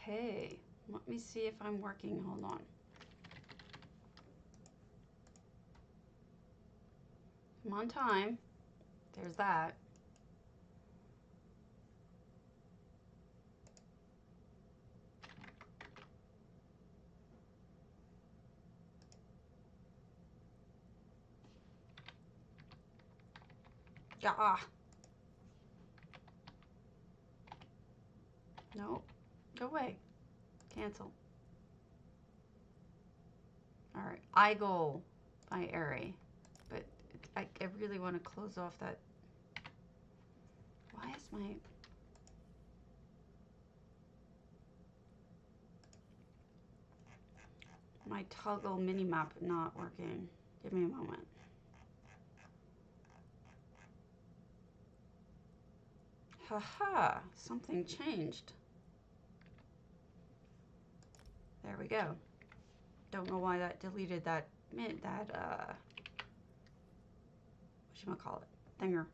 Okay, let me see if I'm working. Hold on. I'm on time. There's that. Yeah. No, go away. Cancel. All right, Aigle by Airy. But I really want to close off that. Why is my toggle mini map not working? Give me a moment. Haha, something changed. There we go. Don't know why that deleted that whatchamacallit, thinger.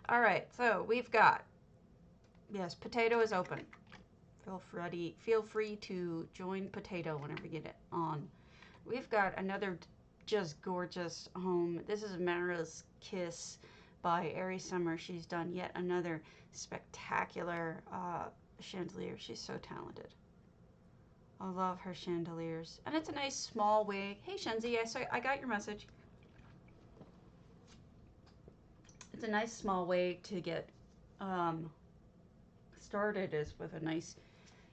All right, so we've got, yes, potato is open. Feel free to join potato whenever you get it on. We've got another just gorgeous home. This is Mara's Kiss by Airy Summer. She's done yet another spectacular chandelier. She's so talented. I love her chandeliers. And it's a nice small wig. Hey Shenzi, I got your message. It's a nice small way to get started, is with a nice,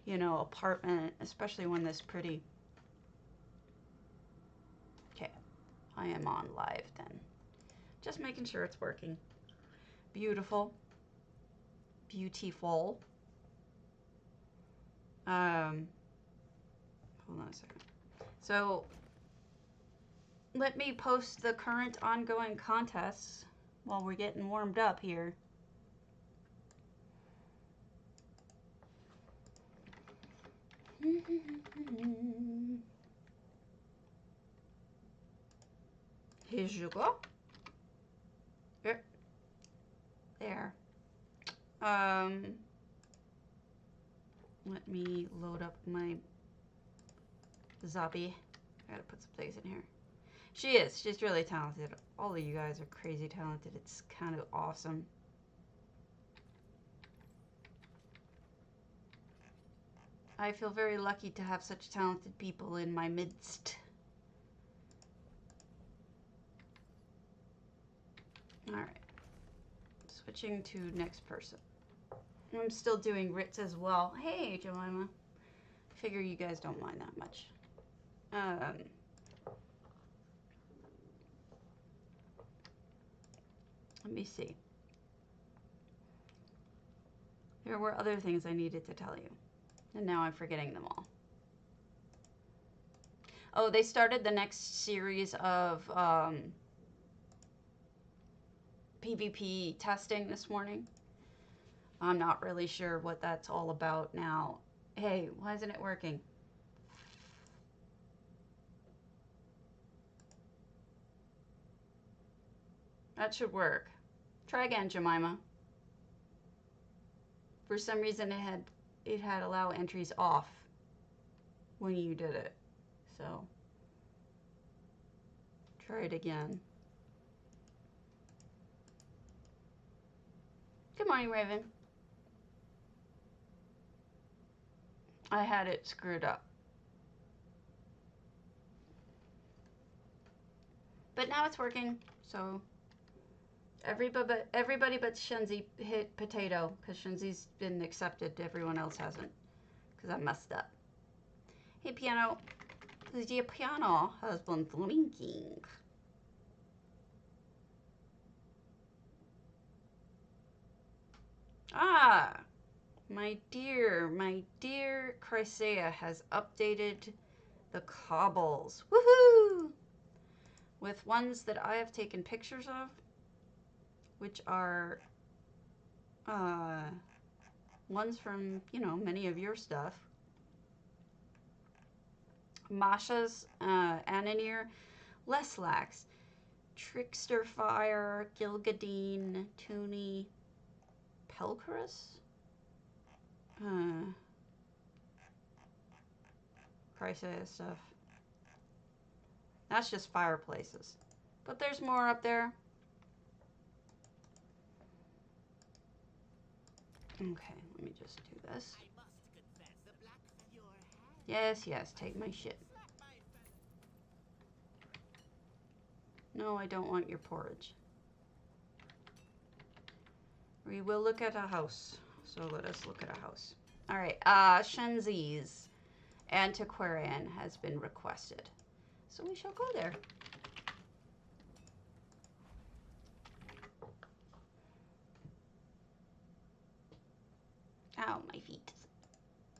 you know, apartment, especially one this pretty. Okay, I am on live then. Just making sure it's working. Beautiful. Beautiful. Hold on a second. So let me post the current ongoing contests while we're getting warmed up here. Here you go. Yep. There. Let me load up my Zabi. I gotta put some things in here. She's really talented. All of you guys are crazy talented. It's kind of awesome. I feel very lucky to have such talented people in my midst. All right. Switching to next person. I'm still doing Ritz as well. Hey, Jemima. Figure you guys don't mind that much. Let me see. There were other things I needed to tell you, and now I'm forgetting them all. Oh, they started the next series of PvP testing this morning. I'm not really sure what that's all about now. Hey, why isn't it working? That should work. Try again, Jemima. For some reason it had allow entries off when you did it. So try it again. Good morning, Raven. I had it screwed up. But now it's working, so everybody but Shenzi hit potato, because Shenzi's been accepted, everyone else hasn't, because I messed up. Hey, piano. The piano has been blinking. Ah, my dear Chrysaea has updated the cobbles. Woohoo! With ones that I have taken pictures of, which are ones from, you know, many of your stuff. Masha's Ananir, Leslax, Trickster Fire, Gilgadine, Toonie, Pelcarus, Chrysaea stuff. That's just fireplaces. But there's more up there. Okay, let me just do this. Yes, yes, take my shit. No, I don't want your porridge. We will look at a house. So let us look at a house. All right, Shenzi's antiquarian has been requested. So we shall go there. Ow, my feet.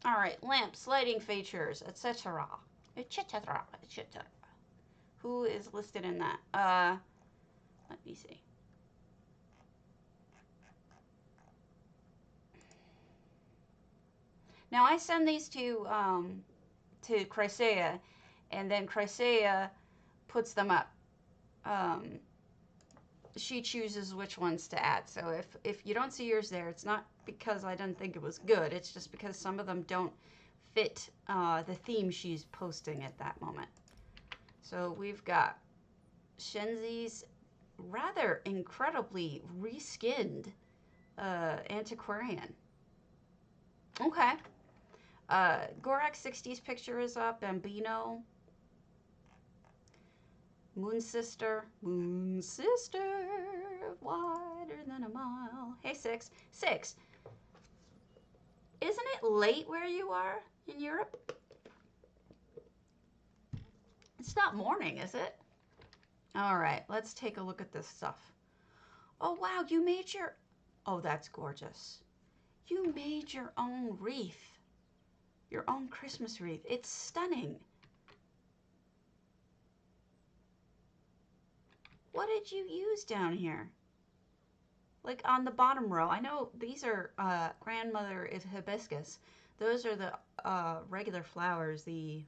All right, lamps, lighting features, etc. Etc. etc. Who is listed in that? Let me see. Now I send these to Chrysaea, and then Chrysaea puts them up. She chooses which ones to add. So if you don't see yours there, it's not because I didn't think it was good. It's just because some of them don't fit the theme she's posting at that moment. So we've got Shenzi's rather incredibly reskinned antiquarian. Okay. Gorak 60's picture is up. Bambino. Moon Sister, wider than a mile. Hey, Six. Six, isn't it late where you are in Europe? It's not morning, is it? All right, let's take a look at this stuff. Oh, wow, you made your... Oh, that's gorgeous. You made your own wreath. Your own Christmas wreath. It's stunning. What did you use down here? Like on the bottom row. I know these are grandmother is hibiscus. Those are the regular flowers. The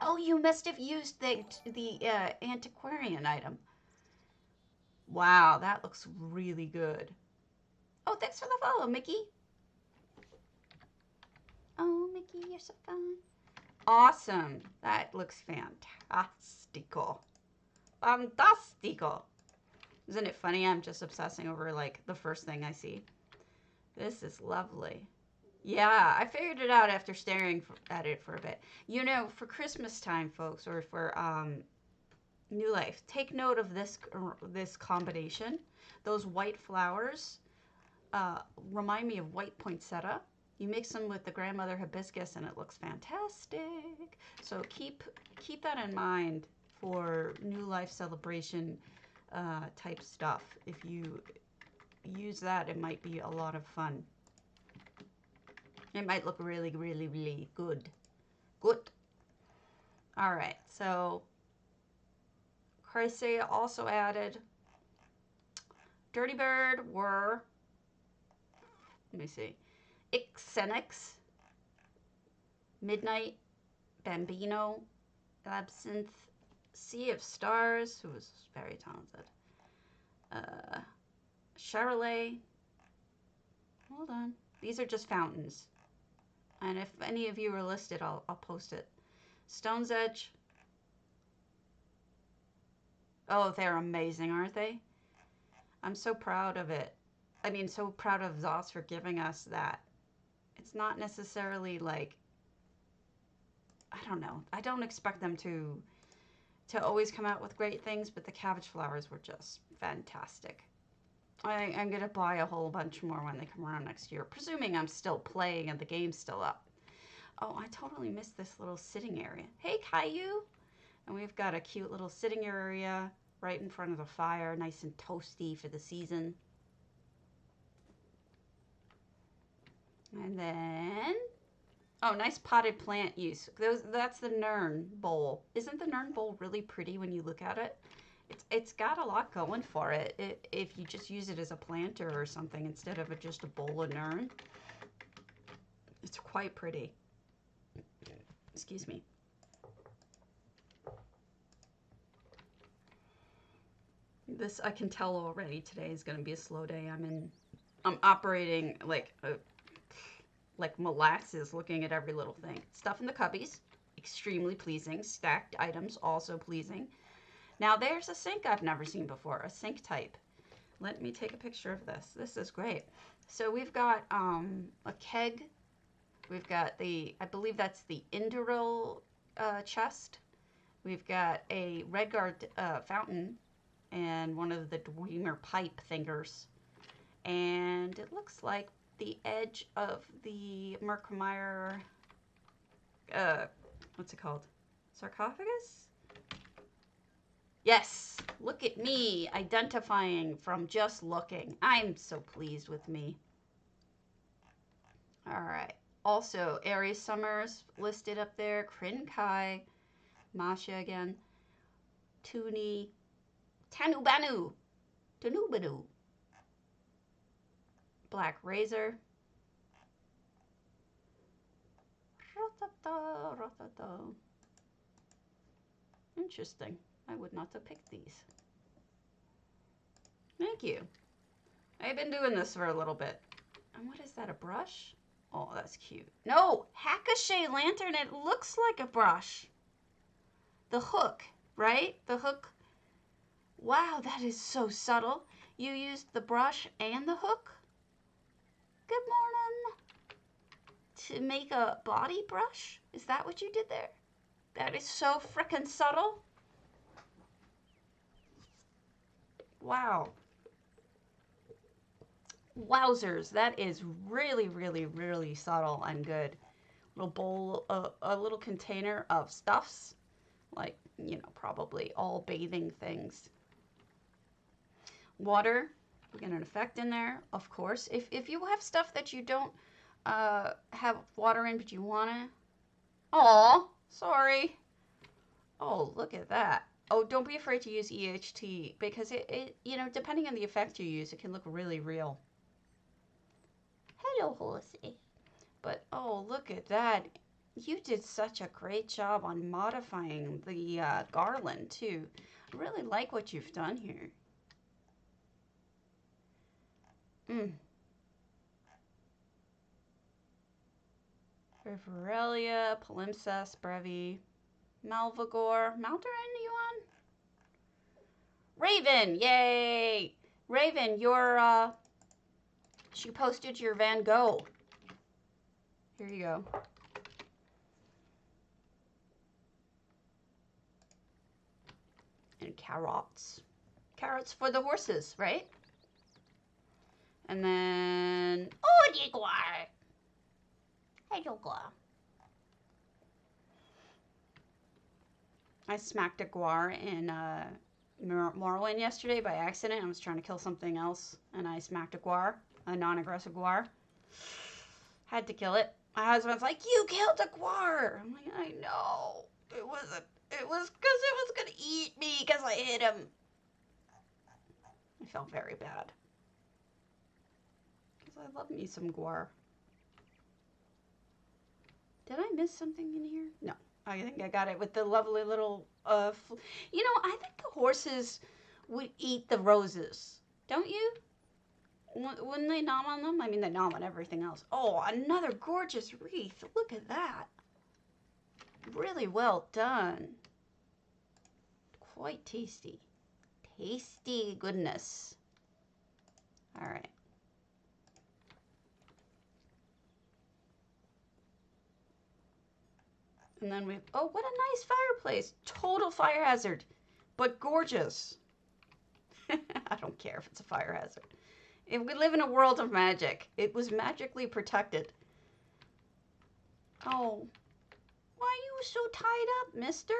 oh, you must have used the antiquarian item. Wow, that looks really good. Oh, thanks for the follow, Mickey. Oh, Mickey, you're so fun. Awesome. That looks fantastical. Fantastico. Isn't it funny? I'm just obsessing over like the first thing I see. This is lovely. Yeah, I figured it out after staring at it for a bit. You know, for Christmas time, folks, or for New Life, take note of this combination. Those white flowers remind me of white poinsettia. You mix them with the grandmother hibiscus, and it looks fantastic. So keep that in mind for New Life celebration type stuff. If you use that, it might be a lot of fun. It might look really, really, really good. Good. All right, so Chrysaea also added Dirty Bird were, let me see, Xenix, Midnight, Bambino, Absinthe, Sea of Stars, who was very talented, Charolais, hold on, these are just fountains, and if any of you are listed, I'll post it. Stone's Edge, oh, they're amazing, aren't they? I'm so proud of it. I mean, so proud of Zos for giving us that. It's not necessarily like, I don't know, I don't expect them to always come out with great things, but the cabbage flowers were just fantastic. I'm going to buy a whole bunch more when they come around next year, presuming I'm still playing and the game's still up. Oh, I totally missed this little sitting area. Hey, Caillou! And we've got a cute little sitting area right in front of the fire, nice and toasty for the season. And then... oh, nice potted plant use. That's the Nern bowl. Isn't the Nern bowl really pretty when you look at it? It's got a lot going for it. If you just use it as a planter or something instead of just a bowl of Nern. It's quite pretty. Excuse me. This, I can tell already, today is going to be a slow day. I'm operating like like molasses looking at every little thing. Stuff in the cubbies, extremely pleasing. Stacked items, also pleasing. Now there's a sink I've never seen before, a sink type. Let me take a picture of this. This is great. So we've got a keg. We've got the, I believe that's the Induril chest. We've got a Redguard fountain and one of the Dwemer pipe thingers. And it looks like the edge of the Merkmeyer, what's it called? Sarcophagus? Yes, look at me identifying from just looking. I'm so pleased with me. All right. Also, Aries Summers listed up there. Kryn Kai, Masha again, Tuni, Tanubanu, Tanubanu, Black Razor, Ratata, Ratata. Interesting. I would not have picked these. Thank you. I've been doing this for a little bit. And what is that, a brush? Oh, that's cute. No, Hackashay lantern. It looks like a brush. The hook, right? The hook. Wow, that is so subtle. You used the brush and the hook? Good morning. To make a body brush? Is that what you did there? That is so frickin' subtle. Wow. Wowzers, that is really, really, really subtle and good. Little bowl, a little container of stuffs, like, you know, probably all bathing things. Water, we get an effect in there, of course. If you have stuff that you don't have water in, but you wanna, oh, sorry. Oh, look at that. Oh, don't be afraid to use EHT because it, you know, depending on the effect you use, it can look really real. Hello, horsey. But, oh, look at that. You did such a great job on modifying the garland, too. I really like what you've done here. Virrea, Palimpsest, Brevi, Malvagor. Maldoran, you on? Raven, yay! Raven, you're, she posted your Van Gogh. Here you go. And carrots. Carrots for the horses, right? And then, oh, Aigle. Aigle. I smacked a guar in Morrowind yesterday by accident. I was trying to kill something else, and I smacked a guar, a non-aggressive guar. Had to kill it. My husband's like, "You killed a guar." I'm like, "I know. It was because it was gonna eat me because I hit him." I felt very bad because I love me some guar. Did I miss something in here? No. I think I got it with the lovely little, you know, I think the horses would eat the roses. Don't you? Wouldn't they nom on them? I mean, they nom on everything else. Oh, another gorgeous wreath. Look at that. Really well done. Quite tasty. Tasty goodness. All right. And then oh, what a nice fireplace. Total fire hazard, but gorgeous. I don't care if it's a fire hazard. If we live in a world of magic, it was magically protected. Oh, why are you so tied up, mister?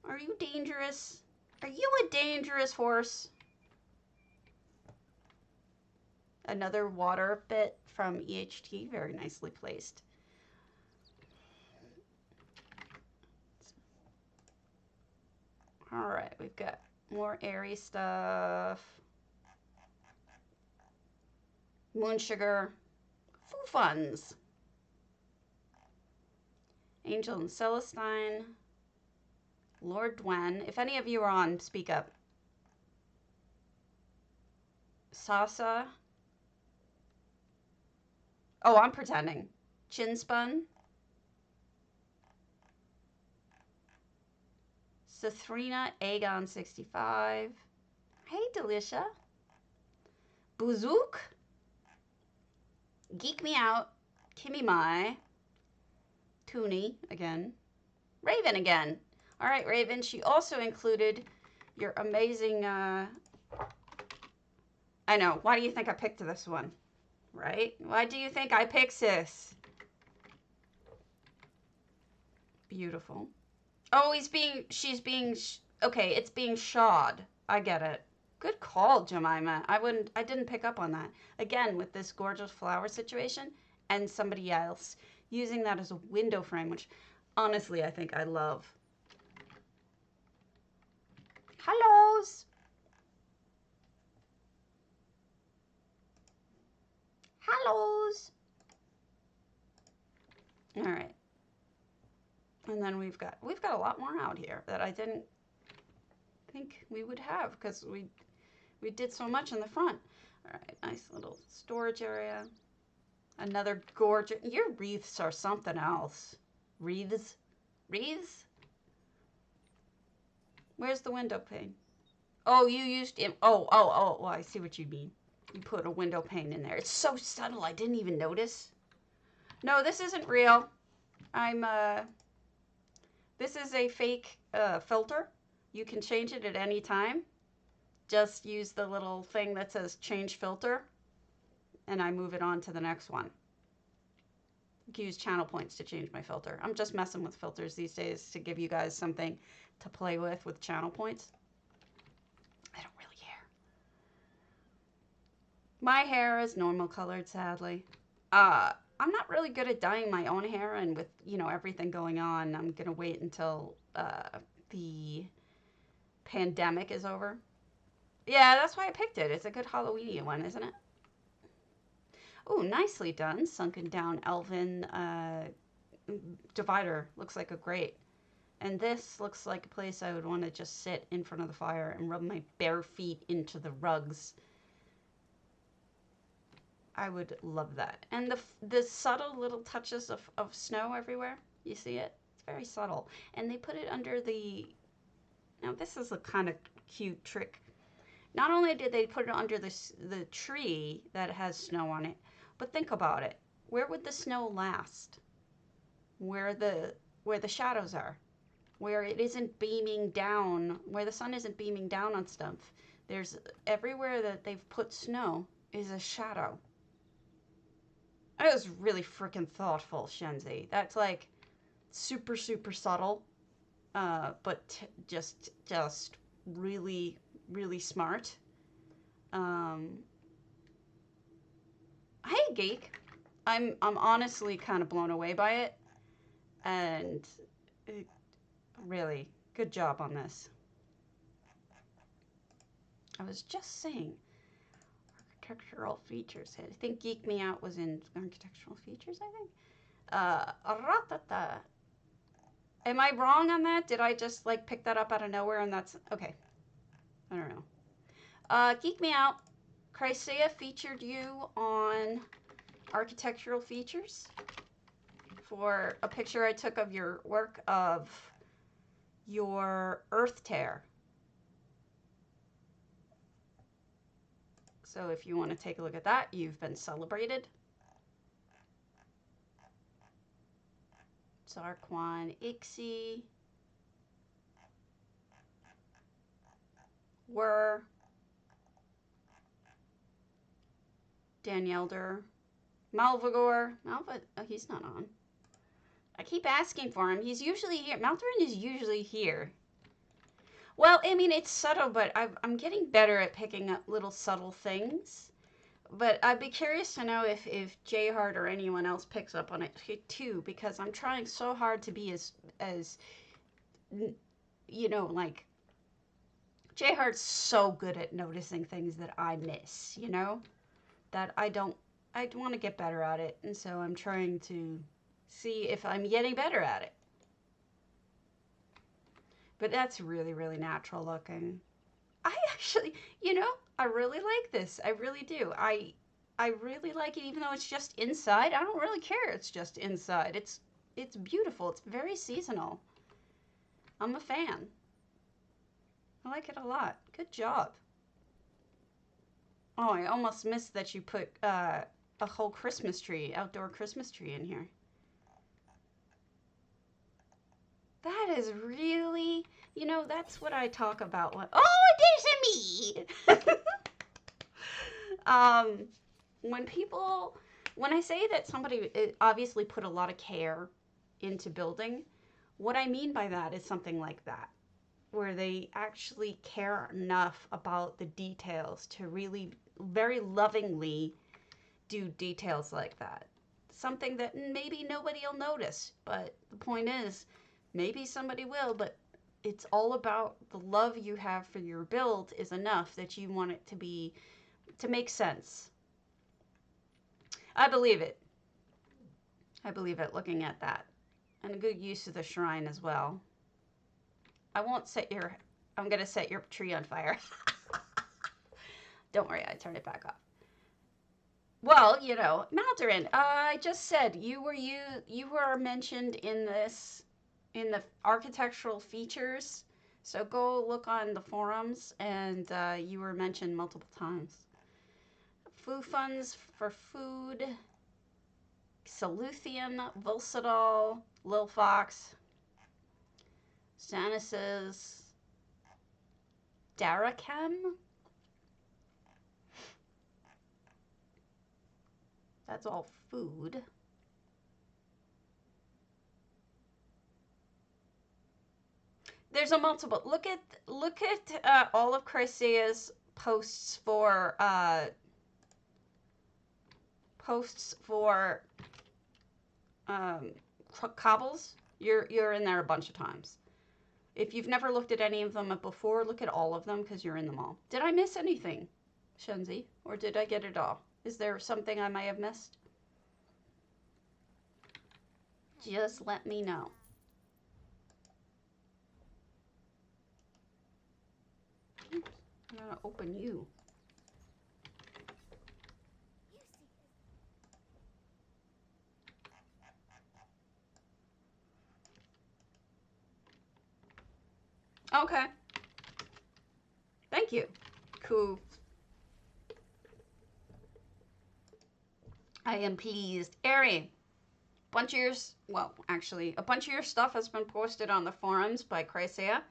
Are you dangerous? Are you a dangerous horse? Another water bit from EHT, very nicely placed. All right, we've got more airy stuff. Moon sugar, Foo Funds, Angel and Celestine, Lord Dwen. If any of you are on, speak up. Sasa. Oh, I'm pretending. chinspun, Sathrina Aegon 65. Hey, Delicia. Buzook. Geek Me Out. Kimmy Mai. Toonie again. Raven again. All right, Raven. She also included your amazing, I know. Why do you think I picked this one? Right? Why do you think I picked this? Beautiful. Oh, she's being, okay, it's being shawed. I get it. Good call, Jemima. I didn't pick up on that. Again, with this gorgeous flower situation and somebody else using that as a window frame, which honestly I think I love. Hellos. Hellos. All right. And then we've got a lot more out here that I didn't think we would have because we did so much in the front. All right, nice little storage area. Another gorgeous, your wreaths are something else. Wreaths? Wreaths? Where's the window pane? Oh, you used it. Oh, well, I see what you mean. You put a window pane in there. It's so subtle, I didn't even notice. No, this isn't real. This is a fake filter. You can change it at any time. Just use the little thing that says change filter, and I move it on to the next one. You can use channel points to change my filter. I'm just messing with filters these days to give you guys something to play with channel points. I don't really care. My hair is normal colored, sadly. I'm not really good at dyeing my own hair, and with, you know, everything going on, I'm gonna wait until the pandemic is over. Yeah, that's why I picked it. It's a good Halloweeny one, isn't it? Oh, nicely done. Sunken down elven divider. Looks like a grate. And this looks like a place I would want to just sit in front of the fire and rub my bare feet into the rugs. I would love that. And the subtle little touches of snow everywhere. You see it? It's very subtle. And they put it under the... Now, this is a kind of cute trick. Not only did they put it under the tree that has snow on it, but think about it. Where would the snow last? Where the shadows are. Where it isn't beaming down, where the sun isn't beaming down on stuff. There's everywhere that they've put snow is a shadow. That was really freaking thoughtful, Shenzi. That's like super, super subtle, but just really, really smart. Hey, Geek. I'm honestly kind of blown away by it, and really good job on this. I was just saying architectural features. I think Geek Me Out was in architectural features, I think. Am I wrong on that? Did I just like pick that up out of nowhere and that's okay? I don't know. Geek Me Out. Chrysaea featured you on architectural features for a picture I took of your work of your earth tear. So if you want to take a look at that, you've been celebrated. Zarquan Ixie. Were. Danielder. Malvagor. Malva, oh, he's not on. I keep asking for him. He's usually here. Maltharin is usually here. Well, I mean, it's subtle, but I'm getting better at picking up little subtle things. But I'd be curious to know if Jayhard or anyone else picks up on it too, because I'm trying so hard to be as you know, like, Jayhard's so good at noticing things that I miss, you know, that I want to get better at it, and so I'm trying to see if I'm getting better at it. But that's really, really natural looking. I actually, you know, I really like this. I really do. I really like it, even though it's just inside. I don't really care. It's just inside. It's beautiful. It's very seasonal. I'm a fan. I like it a lot. Good job. Oh, I almost missed that you put a whole Christmas tree, outdoor Christmas tree in here. That is really, that's what I talk about. Oh, there's a me! When I say that somebody obviously put a lot of care into building, what I mean by that is something like that, where they actually care enough about the details to really very lovingly do details like that. Something that maybe nobody will notice, but the point is, maybe somebody will, but it's all about the love you have for your build is enough that you want it to make sense. I believe it. I believe it looking at that. And a good use of the shrine as well. I'm going to set your tree on fire. Don't worry, I turned it back off. Well, Maldarin, I just said you were mentioned in the architectural features. So go look on the forums, and you were mentioned multiple times. Foo funds for food. Saluthian, Vulsadol, Lil Fox, Stannis's, Darachem. That's all food. There's a multiple. Look at all of Chrysea's posts for cobbles. You're in there a bunch of times. If you've never looked at any of them before, look at all of them because you're in them all. Did I miss anything, Shenzi? Or did I get it all? Is there something I may have missed? Just let me know. Oops, I'm gonna open you. Okay. Thank you. Cool. I am pleased. Ari, a bunch of your stuff has been posted on the forums by Chrysea.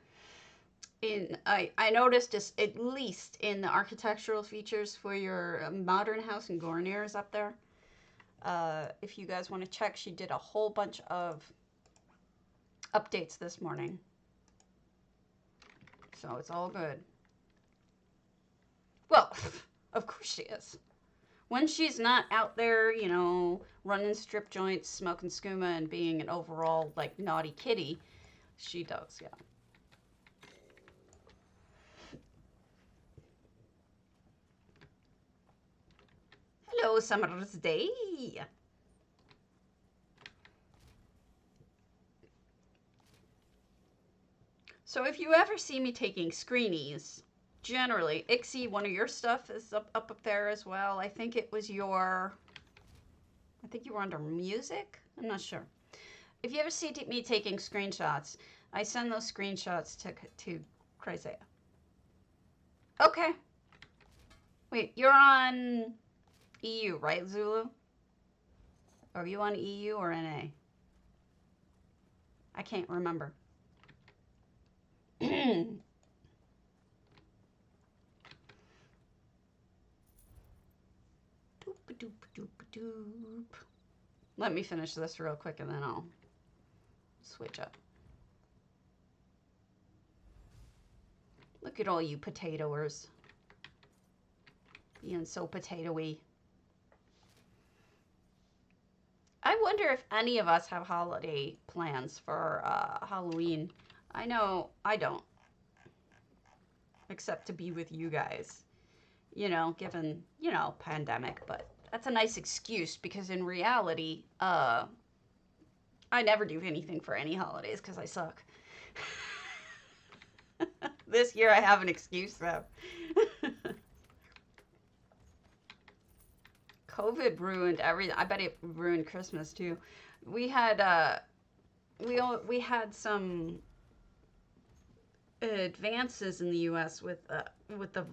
I noticed just at least in the architectural features for your modern house in Gornir is up there. If you guys want to check, she did a whole bunch of updates this morning. So it's all good. Well, of course she is. When she's not out there, running strip joints, smoking skooma, and being an overall, naughty kitty, she does, yeah. Hello, Summer's Day. So if you ever see me taking screenies, generally, Ixie, one of your stuff is up there as well. I think you were under music? I'm not sure. If you ever see me taking screenshots, I send those screenshots to Chrysea. Okay. Wait, you're on EU, right, Zulu? Are you on EU or NA? I can't remember. Let me finish this real quick and then I'll switch up. Look at all you potatoers. Being so potato-y. I wonder if any of us have holiday plans for Halloween. I know I don't. Except to be with you guys. Given, pandemic, but that's a nice excuse because in reality, I never do anything for any holidays because I suck. This year I have an excuse though. COVID ruined everything. I bet it ruined Christmas too. We had we had some advances in the U.S. with the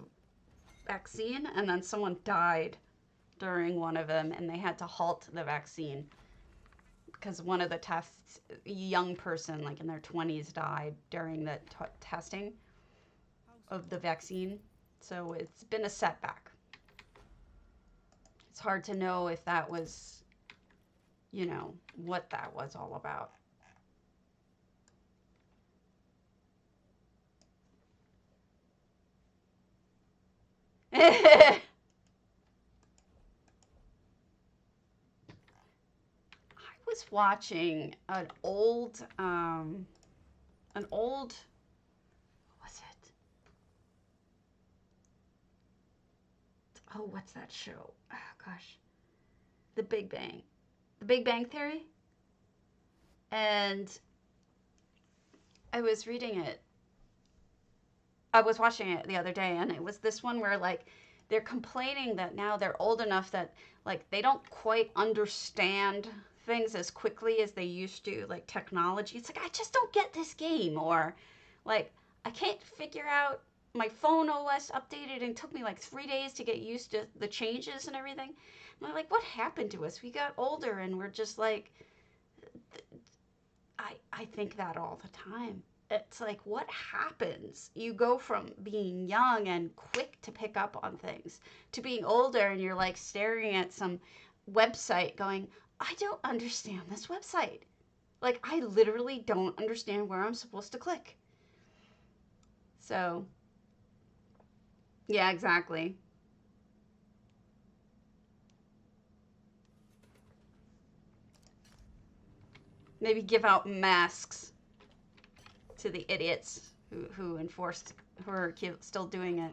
vaccine, and then someone died during one of them, and they had to halt the vaccine because one of the tests, a young person like in their 20s, died during the testing of the vaccine. So it's been a setback. It's hard to know if that was, you know, what that was all about. I was watching an old, what was it? Oh, what's that show? Oh, gosh. The Big Bang. The Big Bang Theory? And I was reading it. I was watching it the other day, and it was this one where, like, they're complaining that now they're old enough that, like, they don't quite understand things as quickly as they used to, like technology. It's like, I just don't get this game, or like, I can't figure out my phone OS updated and it took me like 3 days to get used to the changes and everything. And I'm like, what happened to us? We got older and we're just like, I think that all the time. It's like, what happens? You go from being young and quick to pick up on things to being older and you're like staring at some website going, I don't understand this website. Like, I literally don't understand where I'm supposed to click. So, yeah, exactly. Maybe give out masks to the idiots who are still doing it.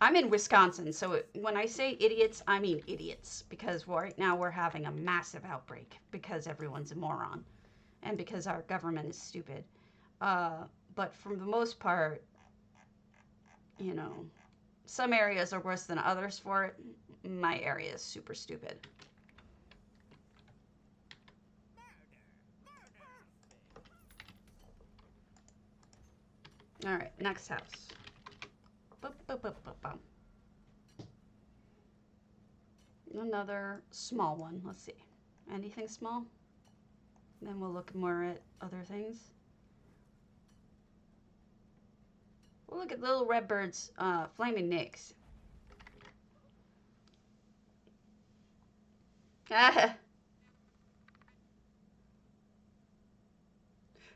I'm in Wisconsin, so when I say idiots, I mean idiots, because right now we're having a massive outbreak because everyone's a moron and because our government is stupid. But for the most part, you know, some areas are worse than others for it. My area is super stupid. All right, next house. Boop, boop, boop, boop, boop. Another small one. Let's see. Anything small? Then we'll look more at other things. We'll look at little redbirds, flaming nicks.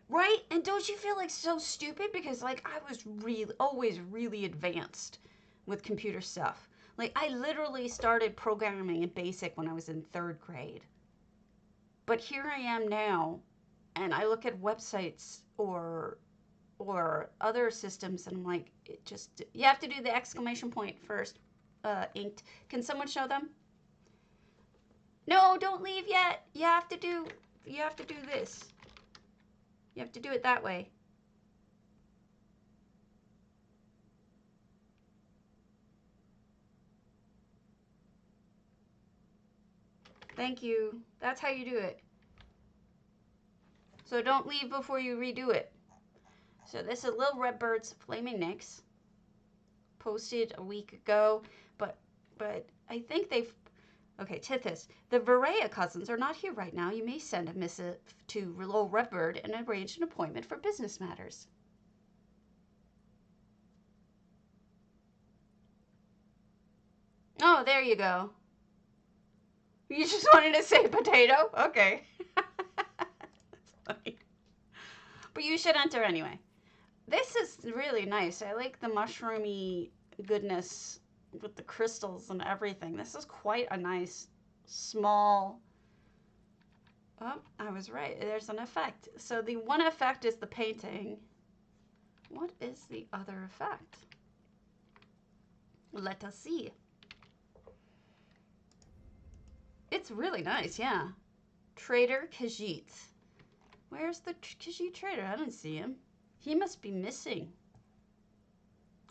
Right? And don't you feel like so stupid? Because like I was always really advanced with computer stuff. Like I literally started programming in BASIC when I was in 3rd grade. But here I am now, and I look at websites or other systems, and I'm like, it just, you have to do the exclamation point first, inked. Can someone show them? No, don't leave yet. You have to do this. You have to do it that way. Thank you. That's how you do it. So don't leave before you redo it. So this is Little Redbird's Flaming Nicks. Posted a week ago, but I think they've... Okay, Tithis. The Virrea cousins are not here right now. You may send a missive to Little Redbird and arrange an appointment for business matters. Oh, there you go. You just wanted to say potato? Okay. That's funny. But you should enter anyway. This is really nice. I like the mushroomy goodness with the crystals and everything. This is quite a nice, small... Oh, I was right. There's an effect. So the one effect is the painting. What is the other effect? Let us see. It's really nice, yeah. Trader Khajiit. Where's the Khajiit trader? I don't see him. He must be missing.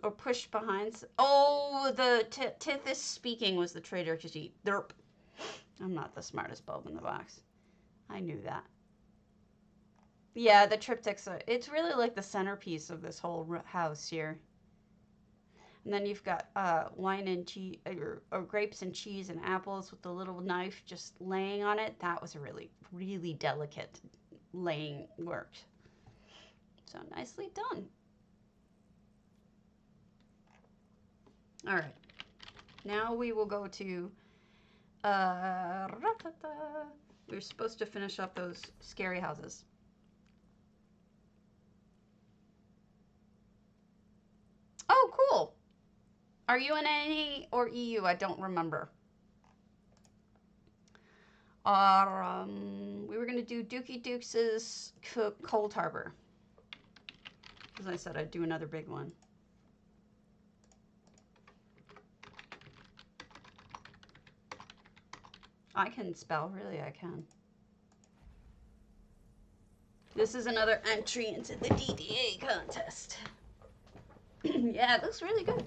or push behind. Oh, the Tith is speaking was the traitor to eat. Derp. I'm not the smartest bulb in the box. I knew that. Yeah, the triptychs, it's really like the centerpiece of this whole house here. And then you've got wine and cheese, or grapes and cheese and apples with the little knife just laying on it. That was a really, really delicate laying work. So nicely done. All right. Now we will go to, we're supposed to finish up those scary houses. Oh, cool. Are you in NA or EU? I don't remember. We were going to do Dookie Dukes' Coldharbour. As I said, I'd do another big one. I can spell, really, I can. This is another entry into the DDA contest. Yeah, it looks really good.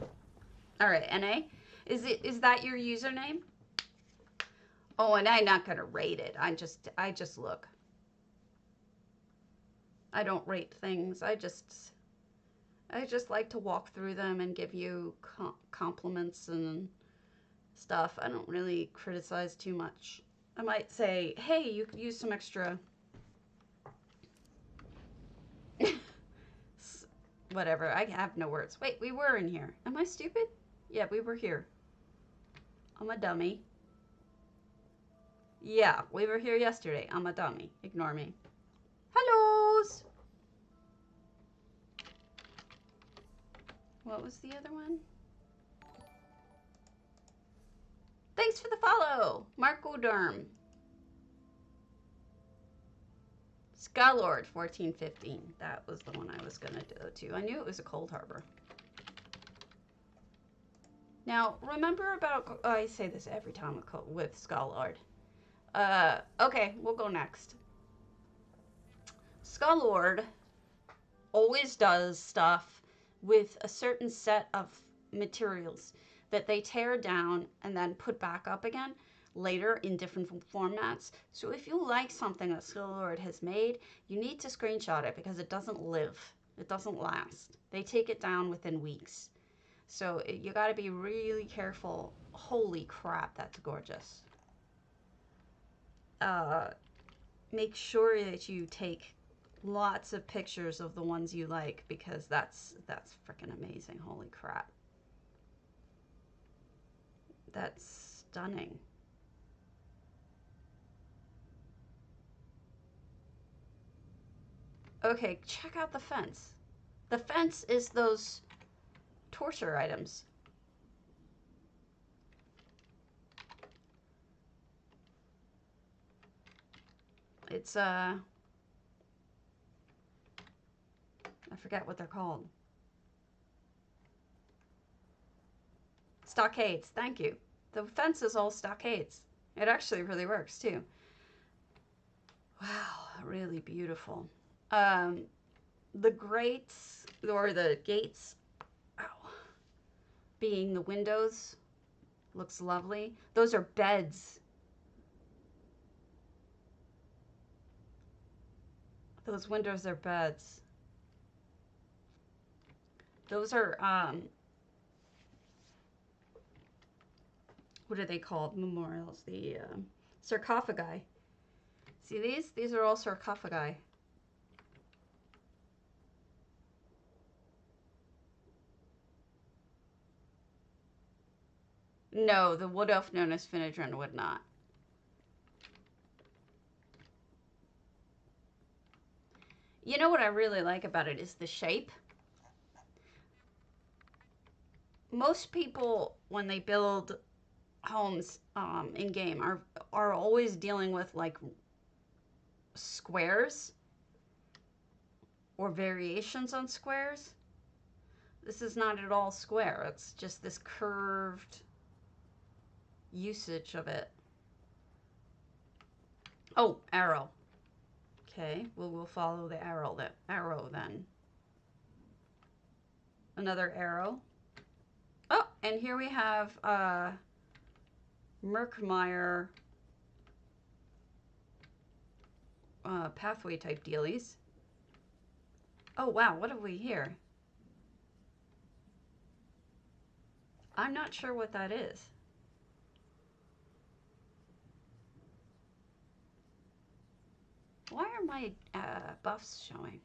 All right, NA, is that your username? Oh, and I'm not gonna rate it. I just look. I don't rate things. I just like to walk through them and give you compliments and stuff. I don't really criticize too much. I might say, hey, you could use some extra. Whatever. I have no words. Wait, we were in here. Am I stupid? Yeah, we were here. I'm a dummy. Yeah, we were here yesterday. I'm a dummy. Ignore me. Hellos! What was the other one? Thanks for the follow, Marco Derm. Skylord 1415. That was the one I was gonna go to. I knew it was a Coldharbour. Now, remember about, I say this every time with Skylord. Okay, we'll go next. Skylord always does stuff with a certain set of materials that they tear down and then put back up again later in different formats. So if you like something that Skylord has made, you need to screenshot it because it doesn't live. It doesn't last. They take it down within weeks. So you got to be really careful. Holy crap, that's gorgeous. Make sure that you take lots of pictures of the ones you like because that's freaking amazing. Holy crap. That's stunning. Okay, check out the fence. The fence is those torture items. It's, I forget what they're called. Stockades, thank you. The fence is all stockades. It actually really works, too. Wow, really beautiful. The grates, or the gates, ow, being the windows, looks lovely. Those are beds. Those windows are beds. Those are, what are they called? Memorials. The sarcophagi. See these? These are all sarcophagi. No, the wood elf known as Finnegan would not. You know what I really like about it is the shape. Most people, when they build homes in game, are always dealing with like squares or variations on squares. This is not at all square. It's just this curved usage of it. Oh, arrow. Okay, well, we'll follow the arrow then. Another arrow. and here we have Merkmeyer pathway type dealies. Oh wow, what have we here? I'm not sure what that is. Why are my buffs showing?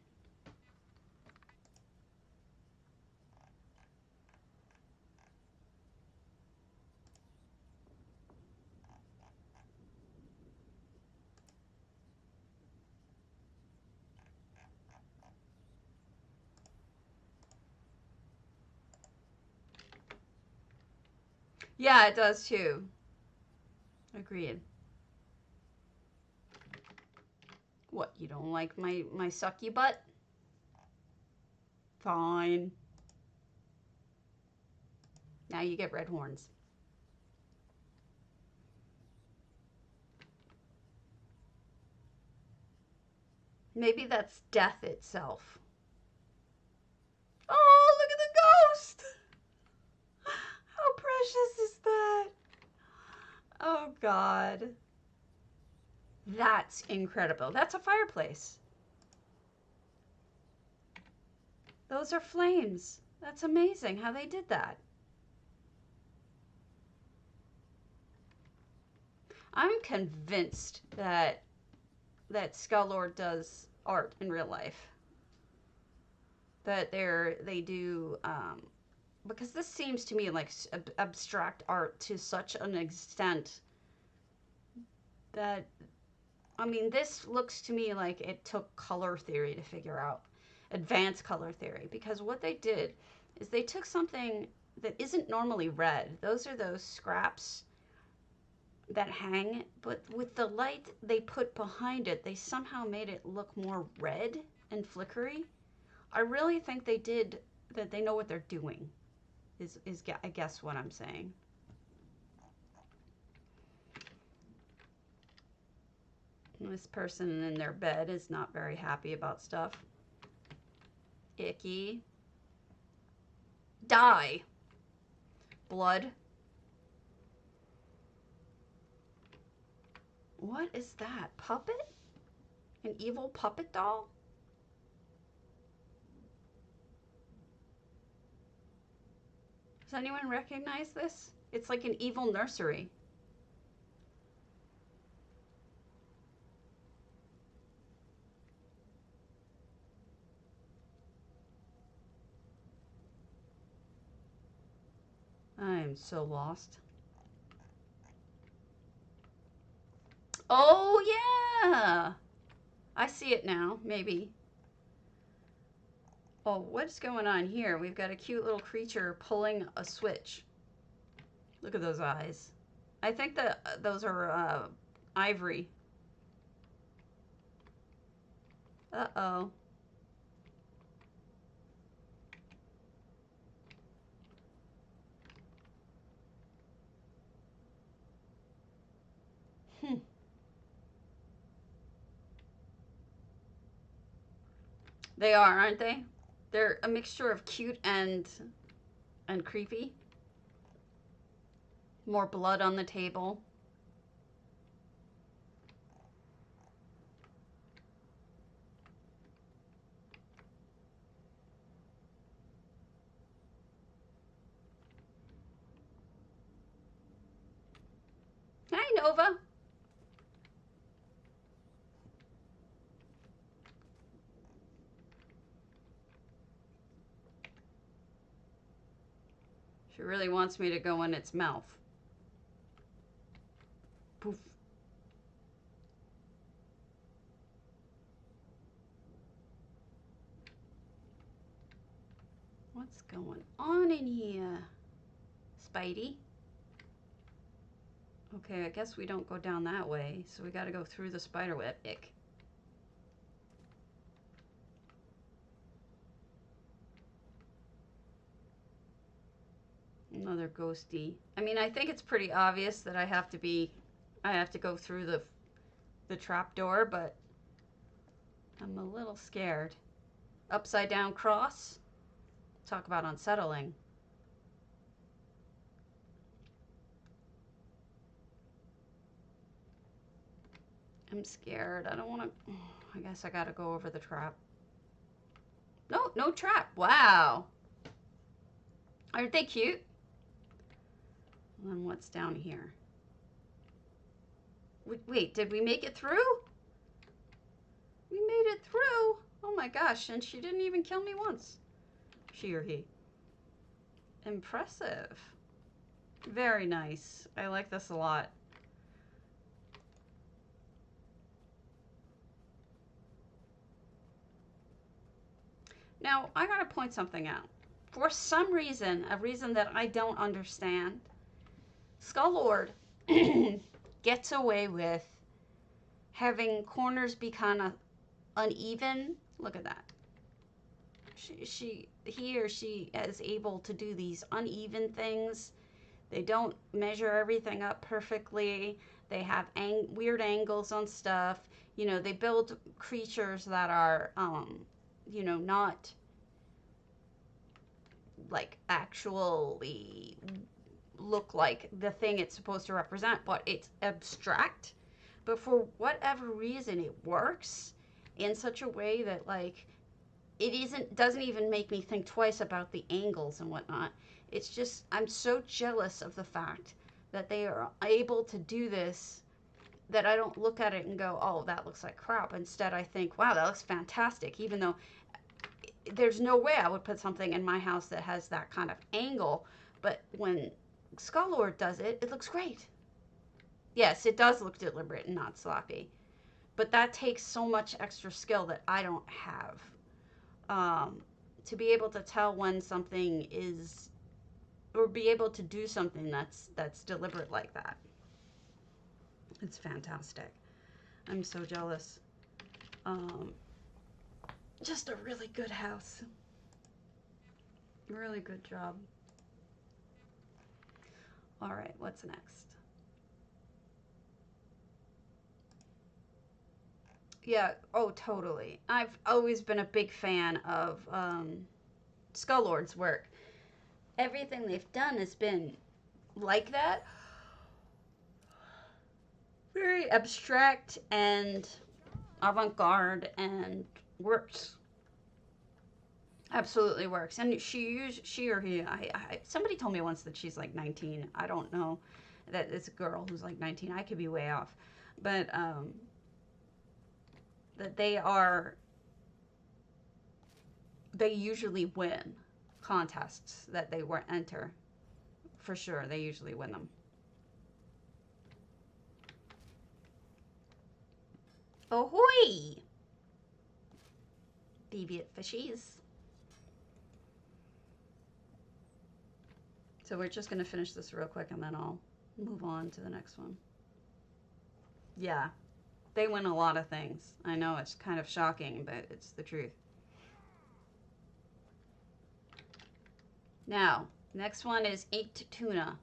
Yeah, it does too. Agreed. What, you don't like my sucky butt? Fine. Now you get red horns. Maybe that's death itself. Oh, look at the ghost! How precious is that? Oh, God. That's incredible. That's a fireplace. Those are flames. That's amazing how they did that. I'm convinced that Skullord does art in real life. That they do, because this seems to me like abstract art to such an extent that, I mean, this looks to me like it took color theory to figure out, advanced color theory, because what they did is they took something that isn't normally red. Those are those scraps that hang, but with the light they put behind it, they somehow made it look more red and flickery. I really think they did that. They know what they're doing is I guess what I'm saying. This person in their bed is not very happy about stuff. Icky. Die. Blood. What is that? Puppet? An evil puppet doll? Does anyone recognize this? It's like an evil nursery. I am so lost. Oh, yeah. I see it now, maybe. Oh, what's going on here? We've got a cute little creature pulling a switch. Look at those eyes. I think that those are ivory. Uh-oh. They are, aren't they? They're a mixture of cute and creepy. More blood on the table. Hi, Nova. She really wants me to go in its mouth. Poof. What's going on in here? Spidey? Okay, I guess we don't go down that way, so we gotta go through the spider web. Ick. Another ghosty. I mean, I think it's pretty obvious that I have to go through the trap door, but I'm a little scared. Upside down cross. Talk about unsettling. I'm scared. I don't want to. I guess I gotta go over the trap. No, no trap. Wow. Aren't they cute? And then what's down here? Wait, did we make it through? We made it through. Oh my gosh, and she didn't even kill me once. She or he. Impressive. Very nice. I like this a lot. Now, I gotta point something out. For some reason, a reason that I don't understand, Skull Lord gets away with having corners be kind of uneven. Look at that. He or she is able to do these uneven things. They don't measure everything up perfectly. They have weird angles on stuff. You know, they build creatures that are, you know, not like actually look like the thing it's supposed to represent, but it's abstract. But for whatever reason, it works in such a way that, like, it doesn't even make me think twice about the angles and whatnot. It's just, I'm so jealous of the fact that they are able to do this, that I don't look at it and go, oh, that looks like crap. Instead, I think, wow, that looks fantastic, even though there's no way I would put something in my house that has that kind of angle. But when Skull Lord does it, it looks great. Yes, it does look deliberate and not sloppy. But that takes so much extra skill that I don't have. To be able to tell when something is, or be able to do something that's deliberate like that. It's fantastic. I'm so jealous. Just a really good house. Really good job. All right, what's next? Yeah, oh, totally. I've always been a big fan of Skull Lord's work. Everything they've done has been like that. Very abstract and avant-garde, and works. Absolutely works. And she or he, somebody told me once that she's like 19. I don't know. That it's a girl who's like 19. I could be way off. But that they usually win contests that they enter. For sure, they usually win them. Ahoy! Deviant fishies. So we're just going to finish this real quick and then I'll move on to the next one. Yeah, they win a lot of things. I know it's kind of shocking, but it's the truth. Now, next one is inked tuna.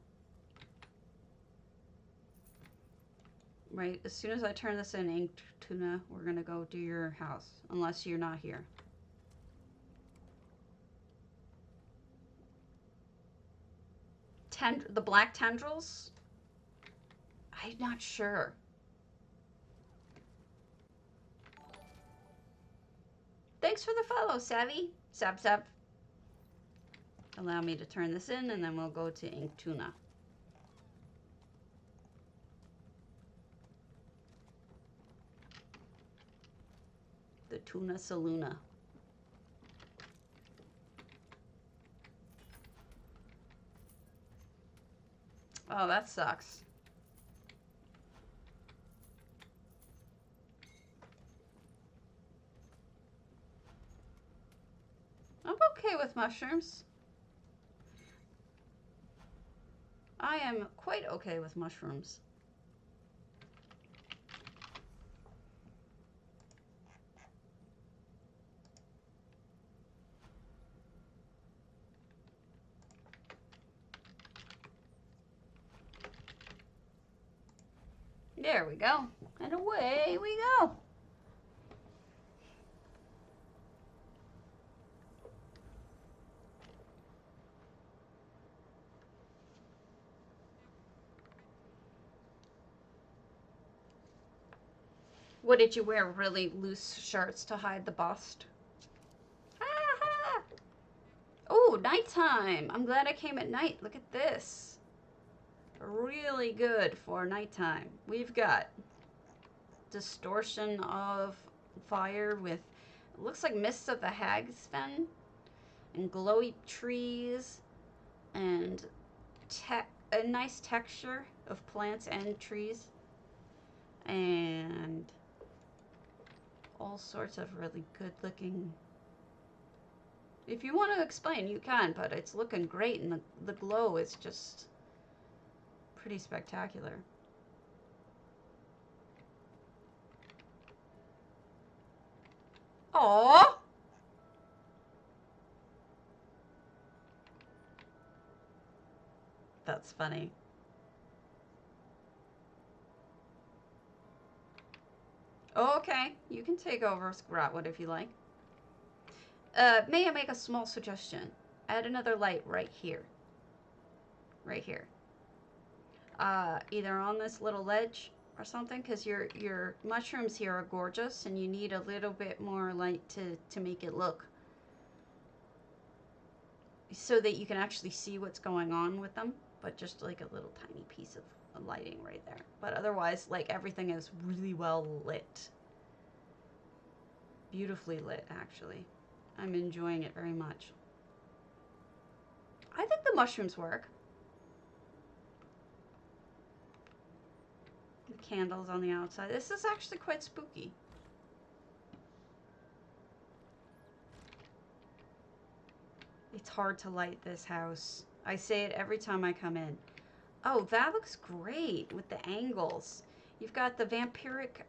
Right, as soon as I turn this in, inked tuna, we're going to go do your house, unless you're not here. The black tendrils? I'm not sure. Thanks for the follow, Savvy. Sab. Allow me to turn this in, and then we'll go to ink tuna. The tuna saluna. Oh, that sucks. I'm okay with mushrooms. I am quite okay with mushrooms. There we go. And away we go. What did you wear? Really loose shirts to hide the bust? Ah! Oh, nighttime. I'm glad I came at night. Look at this. Really good for nighttime. We've got distortion of fire with, it looks like mists of the hag's fen, and glowy trees, and a nice texture of plants and trees, and all sorts of really good looking. If you want to explain, you can, but it's looking great, and the glow is just pretty spectacular. Aww! That's funny. Okay, you can take over Scrotwood if you like. May I make a small suggestion? Add another light right here. Right here. Either on this little ledge or something, because your mushrooms here are gorgeous, and you need a little bit more light to make it look so that you can actually see what's going on with them, but just like a little tiny piece of lighting right there. But otherwise, like, everything is really well lit. Beautifully lit, actually. I'm enjoying it very much. I think the mushrooms work. The candles on the outside. This is actually quite spooky. It's hard to light this house. I say it every time I come in. Oh, that looks great with the angles. You've got the vampiric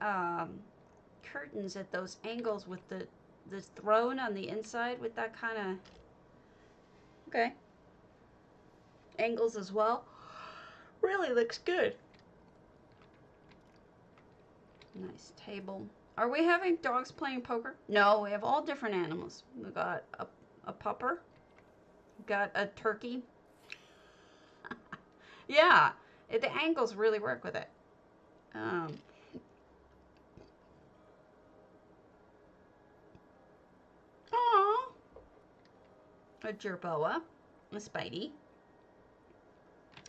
curtains at those angles with the throne on the inside with that kind of... Okay. Angles as well. Really looks good. Nice table. Are we having dogs playing poker? No, we have all different animals. We got a pupper. We got a turkey. Yeah, the angles really work with it. Aww. A jerboa. A Spidey.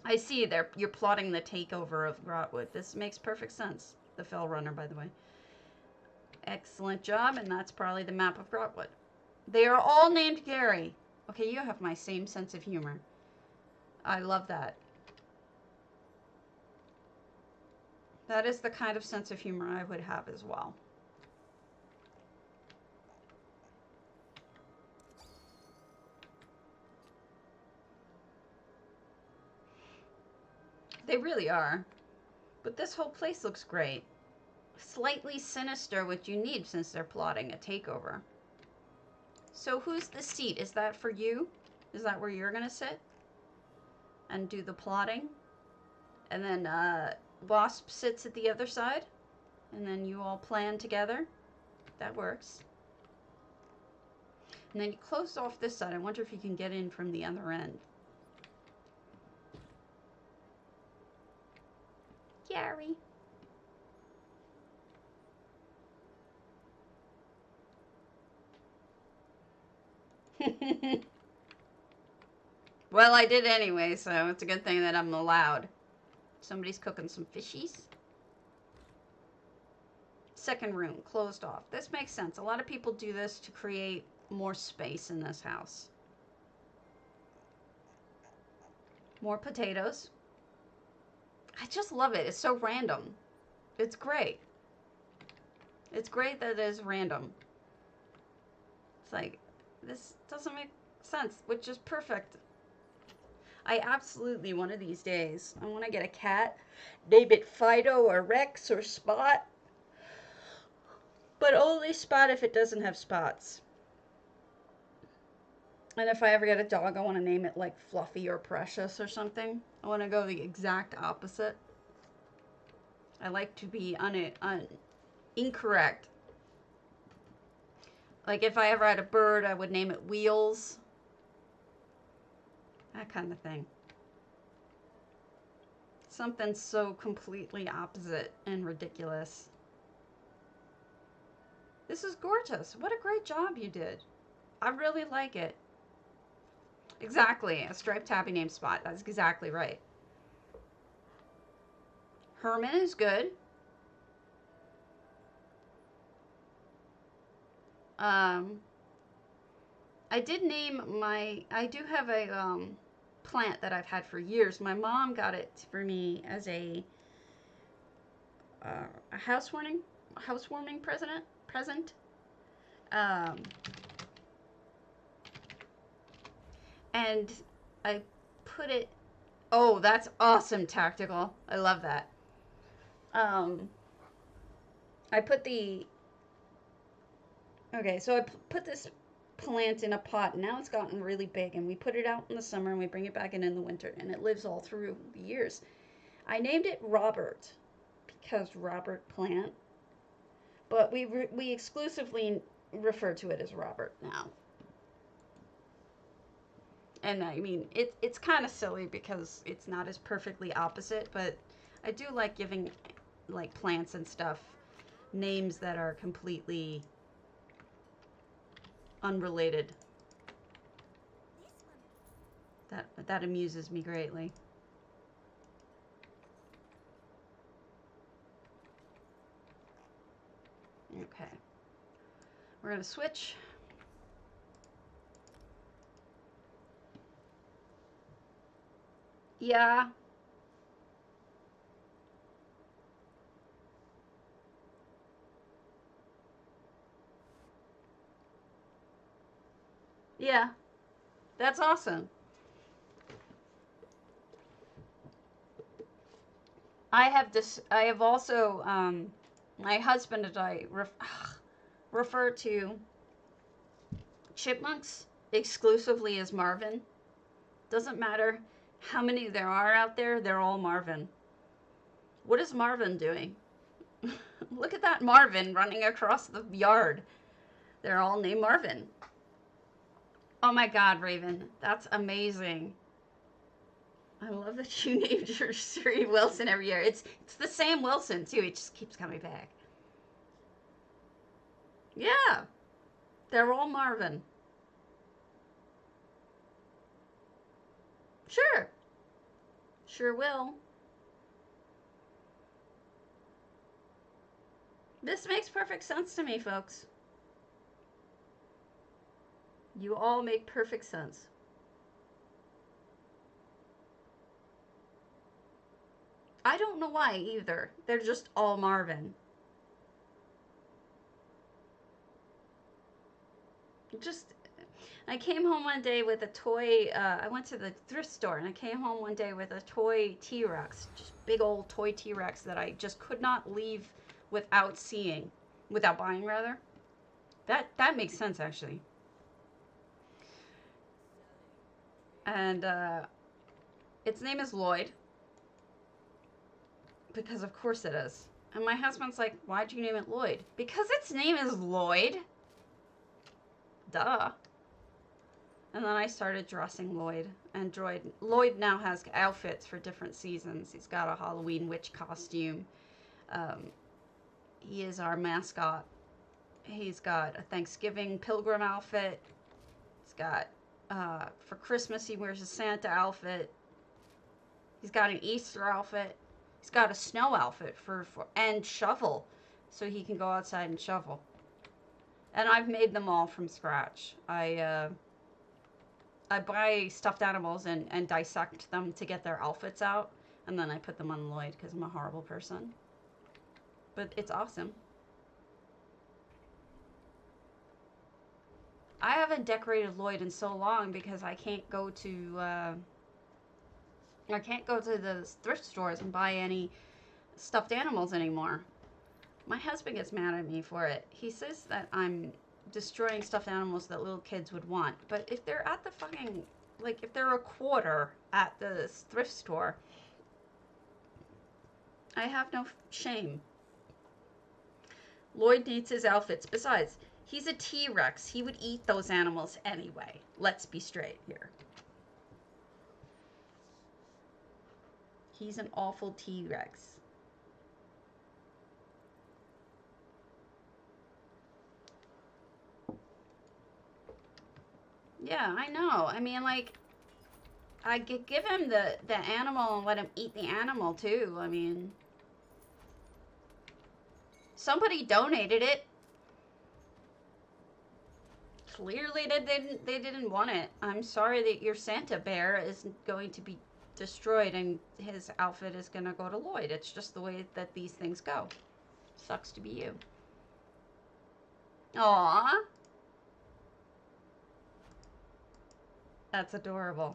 I see you're plotting the takeover of Grotwood. This makes perfect sense. The Fell Runner, by the way. Excellent job, and that's probably the map of Grotwood. They are all named Gary. Okay, you have my same sense of humor. I love that. That is the kind of sense of humor I would have as well. They really are. But this whole place looks great. Slightly sinister, which you need since they're plotting a takeover. So who's the seat? Is that for you? Is that where you're going to sit? And do the plotting? And then Wasp sits at the other side? And then you all plan together? That works. And then you close off this side. I wonder if you can get in from the other end. Gary. Well, I did anyway, so it's a good thing that I'm allowed. Somebody's cooking some fishies. Second room, closed off. This makes sense. A lot of people do this to create more space in this house. More potatoes. I just love it. It's so random. It's great. It's great that it is random. It's like, this doesn't make sense, which is perfect. I absolutely, one of these days, I want to get a cat, name it Fido or Rex or Spot, but only Spot if it doesn't have spots. And if I ever get a dog, I want to name it like Fluffy or Precious or something. I want to go the exact opposite. I like to be incorrect. Like if I ever had a bird, I would name it Wheels. That kind of thing. Something so completely opposite and ridiculous. This is gorgeous. What a great job you did. I really like it. Exactly. A striped tabby name spot. That's exactly right. Herman is good. I did name my, I do have a plant that I've had for years. My mom got it for me as a housewarming present. And I put it, oh, that's awesome, Tactical. I love that. I put the, okay, so I put this plant in a pot. Now it's gotten really big, and we put it out in the summer and we bring it back in the winter, and it lives all through the years. I named it Robert because Robert plant, but we exclusively refer to it as Robert now. And I mean, it's kind of silly because it's not as perfectly opposite, but I do like giving like plants and stuff names that are completely unrelated. That amuses me greatly. Okay. We're going to switch. Yeah. Yeah. That's awesome. I have also, my husband and I refer to chipmunks exclusively as Marvin. Doesn't matter how many there are out there, they're all Marvin. What is Marvin doing? Look at that Marvin running across the yard. They're all named Marvin. Oh my God, Raven, that's amazing. I love that you named your Siri Wilson every year. It's the same Wilson too. It just keeps coming back. Yeah, they're all Marvin. Sure. Sure will. This makes perfect sense to me, folks. You all make perfect sense. I don't know why either. They're just all Marvin. Just, I came home one day with a toy. I went to the thrift store and I came home one day with a toy T-Rex, just big old toy T-Rex that I just could not leave without seeing, without buying rather. That makes sense actually. And its name is Lloyd, because of course it is. And my husband's like, why'd you name it Lloyd? Because its name is Lloyd. Duh. And then I started dressing Lloyd. And Lloyd now has outfits for different seasons. He's got a Halloween witch costume. He is our mascot. He's got a Thanksgiving pilgrim outfit. He's got, for Christmas, he wears a Santa outfit. He's got an Easter outfit. He's got a snow outfit and shovel, so he can go outside and shovel. And I've made them all from scratch. I buy stuffed animals and dissect them to get their outfits out, and then I put them on Lloyd because I'm a horrible person. But it's awesome. I haven't decorated Lloyd in so long because I can't go to the thrift stores and buy any stuffed animals anymore. My husband gets mad at me for it. He says that I'm destroying stuffed animals that little kids would want. But if they're at the fucking, like, if they're a quarter at the thrift store, I have no shame. Lloyd needs his outfits. Besides, he's a T-Rex. He would eat those animals anyway. Let's be straight here. He's an awful T-Rex. Yeah, I know. I mean, like, I could give him the animal and let him eat the animal, too. I mean, somebody donated it. Clearly, they didn't want it. I'm sorry that your Santa bear is going to be destroyed and his outfit is going to go to Lloyd. It's just the way that these things go. Sucks to be you. Aww. That's adorable.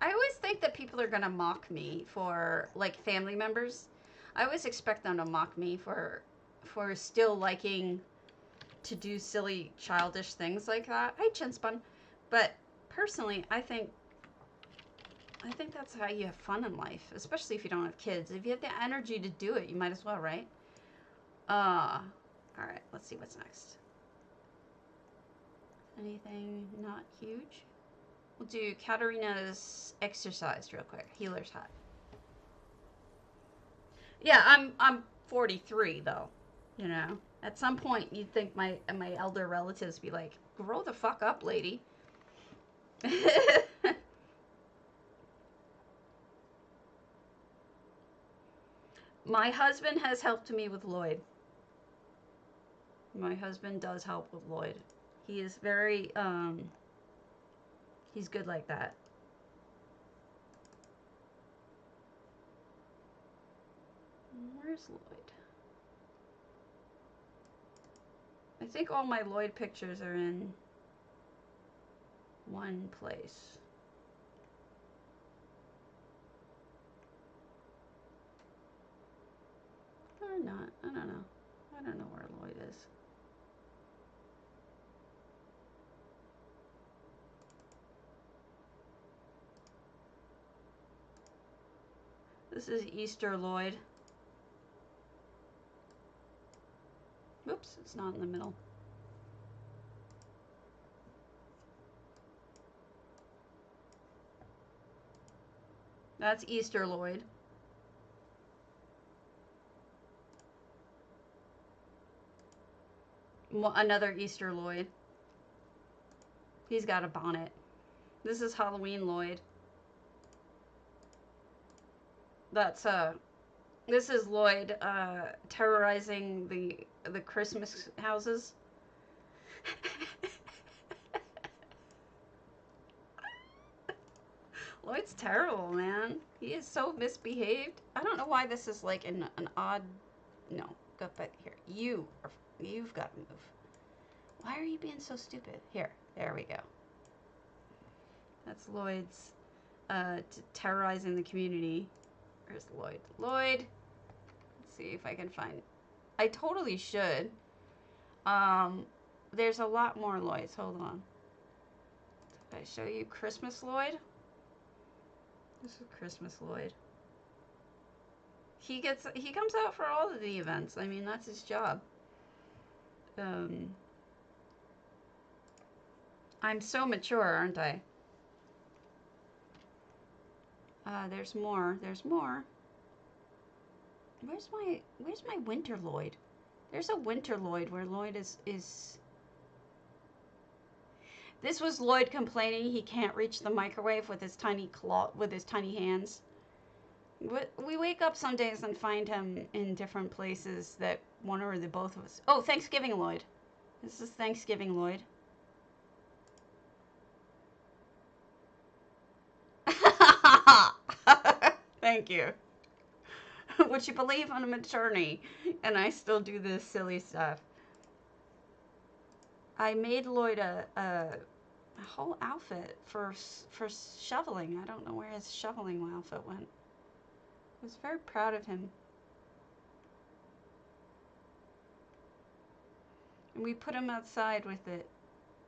I always think that people are going to mock me for, like, family members. I always expect them to mock me for still liking to do silly, childish things like that. Hey, chinspun. But personally, I think that's how you have fun in life, especially if you don't have kids. If you have the energy to do it, you might as well, right? All right, let's see what's next. Anything not huge? We'll do Katarina's Exorcised real quick. Healer's Hat. Yeah, I'm 43 though. You know, at some point you'd think my elder relatives be like, "Grow the fuck up, lady." My husband has helped me with Lloyd. My husband does help with Lloyd. He is very he's good like that. Where's Lloyd? I think all my Lloyd pictures are in one place. Or not. I don't know. I don't know where Lloyd is. This is Easter Lloyd. Whoops, it's not in the middle. That's Easter Lloyd. Another Easter Lloyd. He's got a bonnet. This is Halloween Lloyd. That's this is Lloyd terrorizing the Christmas houses. Lloyd's terrible, man. He is so misbehaved. I don't know why this is like an odd. No, go back here. You've got to move. Why are you being so stupid? Here, there we go. That's Lloyd's terrorizing the community. Where's Lloyd? Lloyd. Let's see if I can find. I totally should. There's a lot more Lloyds. Hold on. Did I show you Christmas Lloyd? This is Christmas Lloyd. He comes out for all of the events. I mean, that's his job. I'm so mature, aren't I? There's more. There's more. Where's my winter Lloyd? There's a winter Lloyd where Lloyd is. This was Lloyd complaining he can't reach the microwave with his tiny hands. We wake up some days and find him in different places that one or the both of us. Oh, Thanksgiving Lloyd. This is Thanksgiving Lloyd. Thank you. Would you believe I'm an attorney and I still do this silly stuff? I made Lloyd a whole outfit for shoveling. I don't know where his shoveling outfit went. I was very proud of him. And we put him outside with it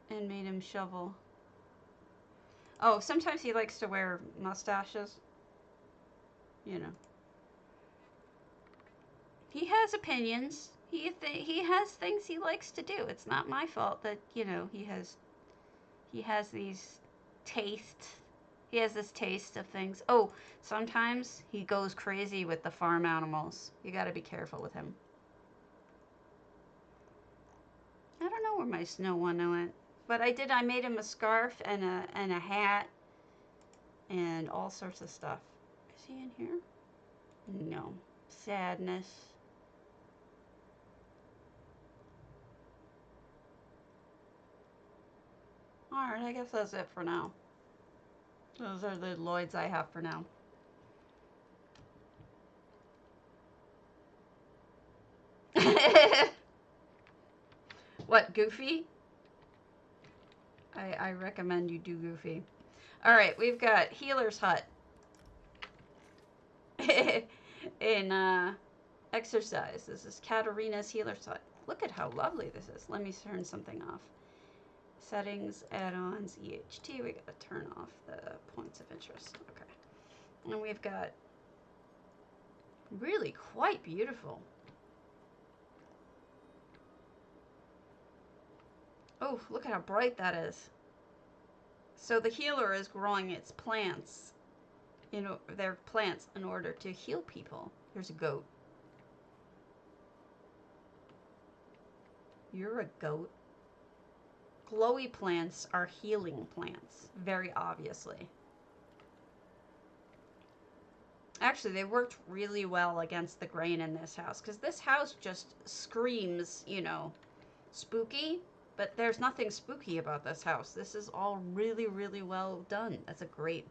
and made him shovel. Oh, sometimes he likes to wear mustaches. You know. He has opinions. He has things he likes to do. It's not my fault that, you know, he has these tastes. He has this taste of things. Oh, sometimes he goes crazy with the farm animals. You got to be careful with him. I don't don't know where my snow one went. But I made him a scarf and a hat and all sorts of stuff. Is he in here? No. Sadness. Alright, I guess that's it for now. Those are the Lloyds I have for now. What, Goofy? I recommend you do Goofy. Alright, we've got Healer's Hut. In Exorcised. This is Katarina's Healer's Hut. Look at how lovely this is. Let me turn something off. Settings, add-ons, EHT. We gotta turn off the points of interest. Okay. And we've got really quite beautiful. Oh, look at how bright that is. So the healer is growing its plants, their plants in order to heal people. Here's a goat. You're a goat. Glowy plants are healing plants, very obviously. Actually, they worked really well against the grain in this house, because this house just screams, you know, spooky, but there's nothing spooky about this house. This is all really, really well done. That's a great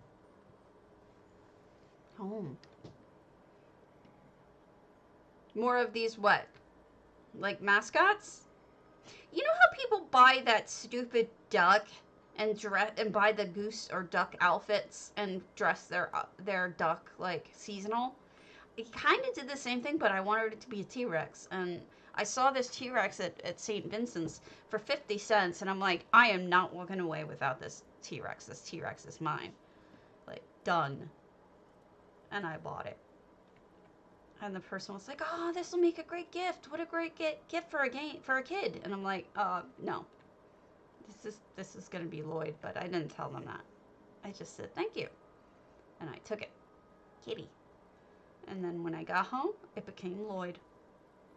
home. More of these what? Like mascots? You know how people buy that stupid duck and buy the goose or duck outfits and dress their duck like seasonal? I kind of did the same thing, but I wanted it to be a T-Rex, and I saw this T-Rex at St. Vincent's for 50 cents, and I'm like, I am not walking away without this T-Rex. This T-Rex is mine. Like, done. And I bought it. And the person was like, oh, this will make a great gift. What a great gift for a kid. And I'm like, no. This is going to be Lloyd, but I didn't tell them that. I just said, thank you. And I took it. Kitty. And then when I got home, it became Lloyd.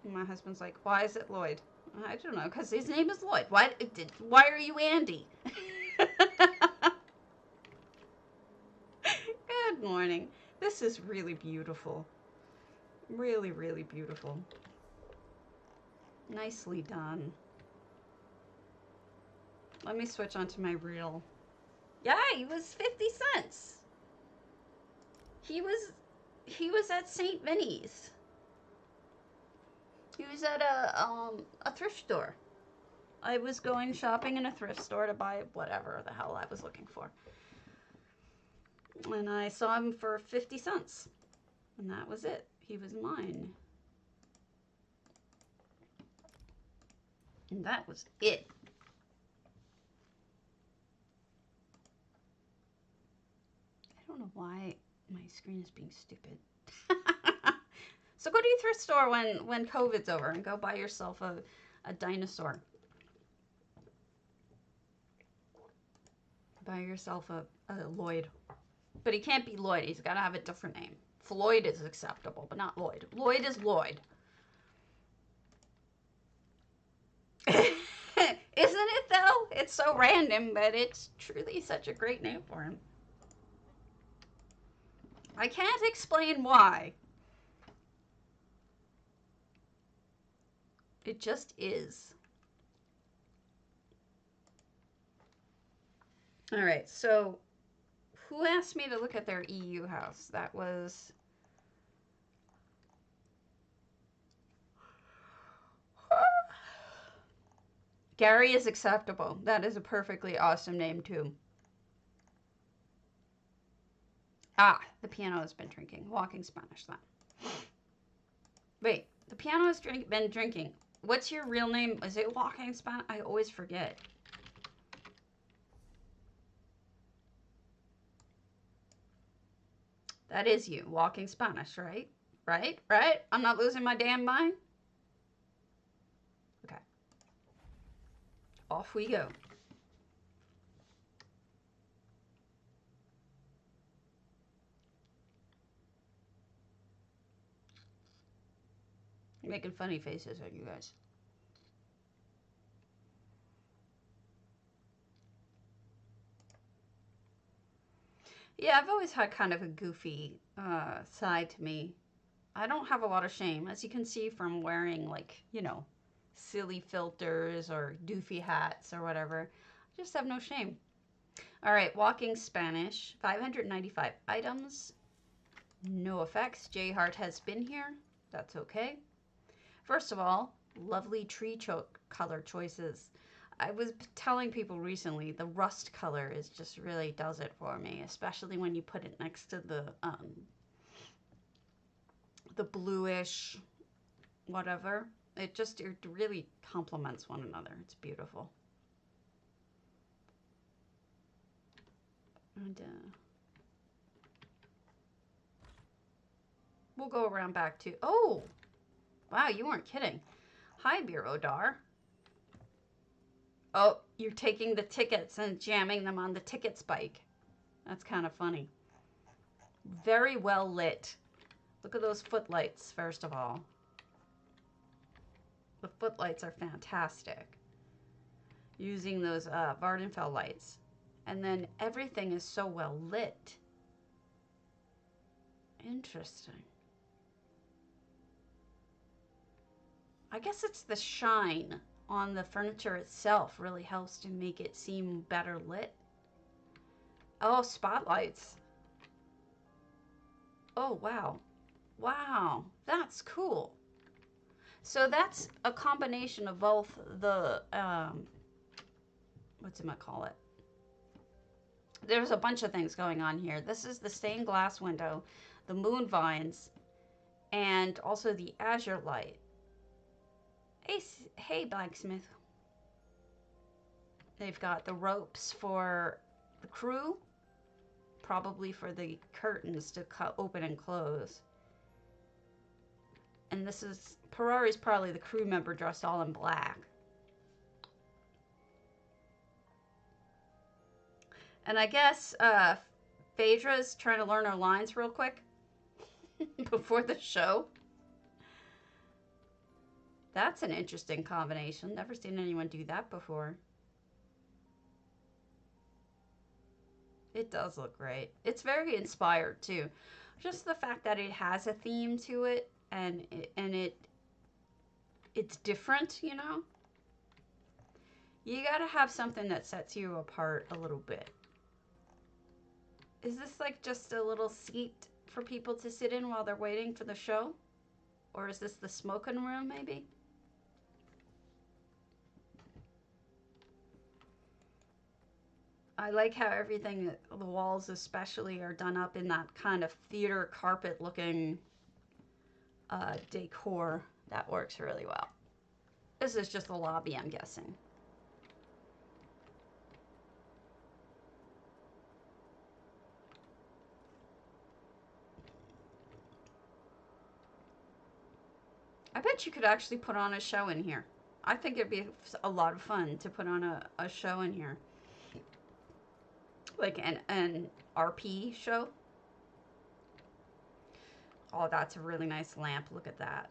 And my husband's like, why is it Lloyd? I don't know, because his name is Lloyd. Why are you Andy? Good morning. This is really beautiful. Really, really beautiful. Nicely done. Let me switch onto my reel. Yeah, he was 50 cents. He was at St. Vinny's. He was at a thrift store. I was going shopping in a thrift store to buy whatever the hell I was looking for. And I saw him for 50 cents. And that was it. He was mine. And that was it. I don't know why my screen is being stupid. So go to your thrift store when COVID's over and go buy yourself a dinosaur. Buy yourself a Lloyd. But he can't be Lloyd. He's got to have a different name. Floyd is acceptable, but not Lloyd. Lloyd is Lloyd. Isn't it, though? It's so random, but it's truly such a great name for him. I can't explain why. It just is. All right, so who asked me to look at their EU house? That was... Gary is acceptable. That is a perfectly awesome name, too. Ah, the piano has been drinking. Walking Spanish, then. Wait, the piano has been drinking. What's your real name? Is it Walking Spanish? I always forget. That is you, Walking Spanish, right? Right? I'm not losing my damn mind? Okay. Off we go. Making funny faces at you guys. Yeah, I've always had kind of a goofy side to me. I don't have a lot of shame, as you can see from wearing, like, you know, silly filters or doofy hats or whatever. I just have no shame. All right, Walking Spanish, 595 items. No effects. J Heart has been here. That's okay. First of all, lovely tree color choices. I was telling people recently the rust color is just really does it for me, especially when you put it next to the bluish whatever. It really complements one another. It's beautiful. And we'll go around back to, oh, wow, you weren't kidding. Hi, Bureau Dar. Oh, you're taking the tickets and jamming them on the ticket spike. That's kind of funny. Very well lit. Look at those footlights, first of all. The footlights are fantastic. Using those Vardenfell lights. And then everything is so well lit. Interesting. I guess it's the shine on the furniture itself really helps to make it seem better lit. Oh, spotlights. Oh, wow. Wow, that's cool. So that's a combination of both the, whatchamacallit? There's a bunch of things going on here. This is the stained glass window, the moon vines, and also the azure light. Hey, blacksmith. They've got the ropes for the crew, probably for the curtains to open and close. And this is, Parari's probably the crew member dressed all in black. And I guess Phaedra's trying to learn her lines real quick before the show. That's an interesting combination. Never seen anyone do that before. It does look great. It's very inspired too. Just the fact that it has a theme to it and it's different, you know? You gotta have something that sets you apart a little bit. Is this like just a little seat for people to sit in while they're waiting for the show? Or is this the smoking room maybe? I like how everything, the walls especially, are done up in that kind of theater carpet looking decor. That works really well. This is just the lobby, I'm guessing. I bet you could actually put on a show in here. I think it'd be a lot of fun to put on a show in here. Like an RP show. Oh, that's a really nice lamp. Look at that.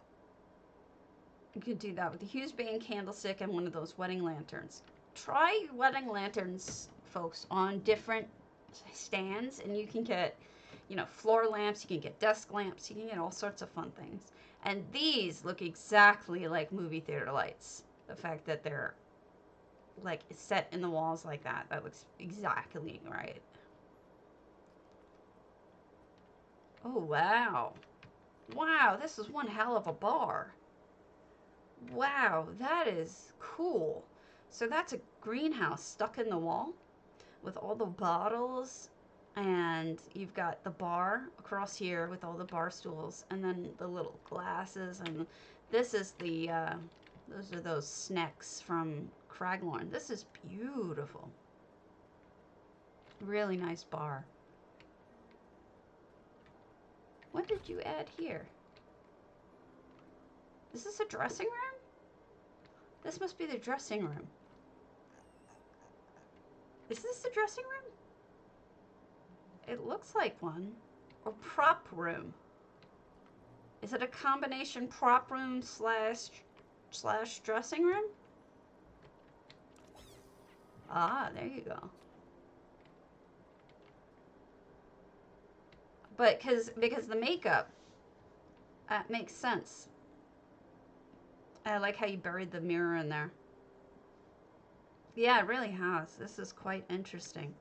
You could do that with a Hughes Bane candlestick and one of those wedding lanterns. Try wedding lanterns, folks, on different stands, and you can get, you know, floor lamps, you can get desk lamps, you can get all sorts of fun things. And these look exactly like movie theater lights. The fact that they're like set in the walls like that, that looks exactly right. Oh, wow. Wow, this is one hell of a bar. Wow, that is cool. So that's a greenhouse stuck in the wall with all the bottles, and you've got the bar across here with all the bar stools, and then the little glasses, and this is the, those are those snacks from Kragenhome. This is beautiful. Really nice bar. What did you add here? Is this a dressing room? This must be the dressing room. Is this the dressing room? It looks like one. Or prop room. Is it a combination prop room slash dressing room? Ah, there you go. But because the makeup, makes sense. I like how you buried the mirror in there. Yeah, it really has. This is quite interesting.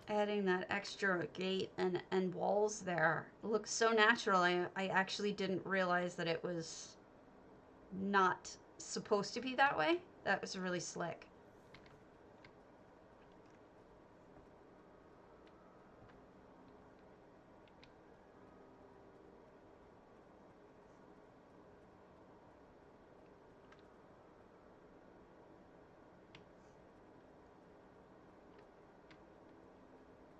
Adding that extra gate and walls there looks so natural. I actually didn't realize that it was not supposed to be that way. That was really slick.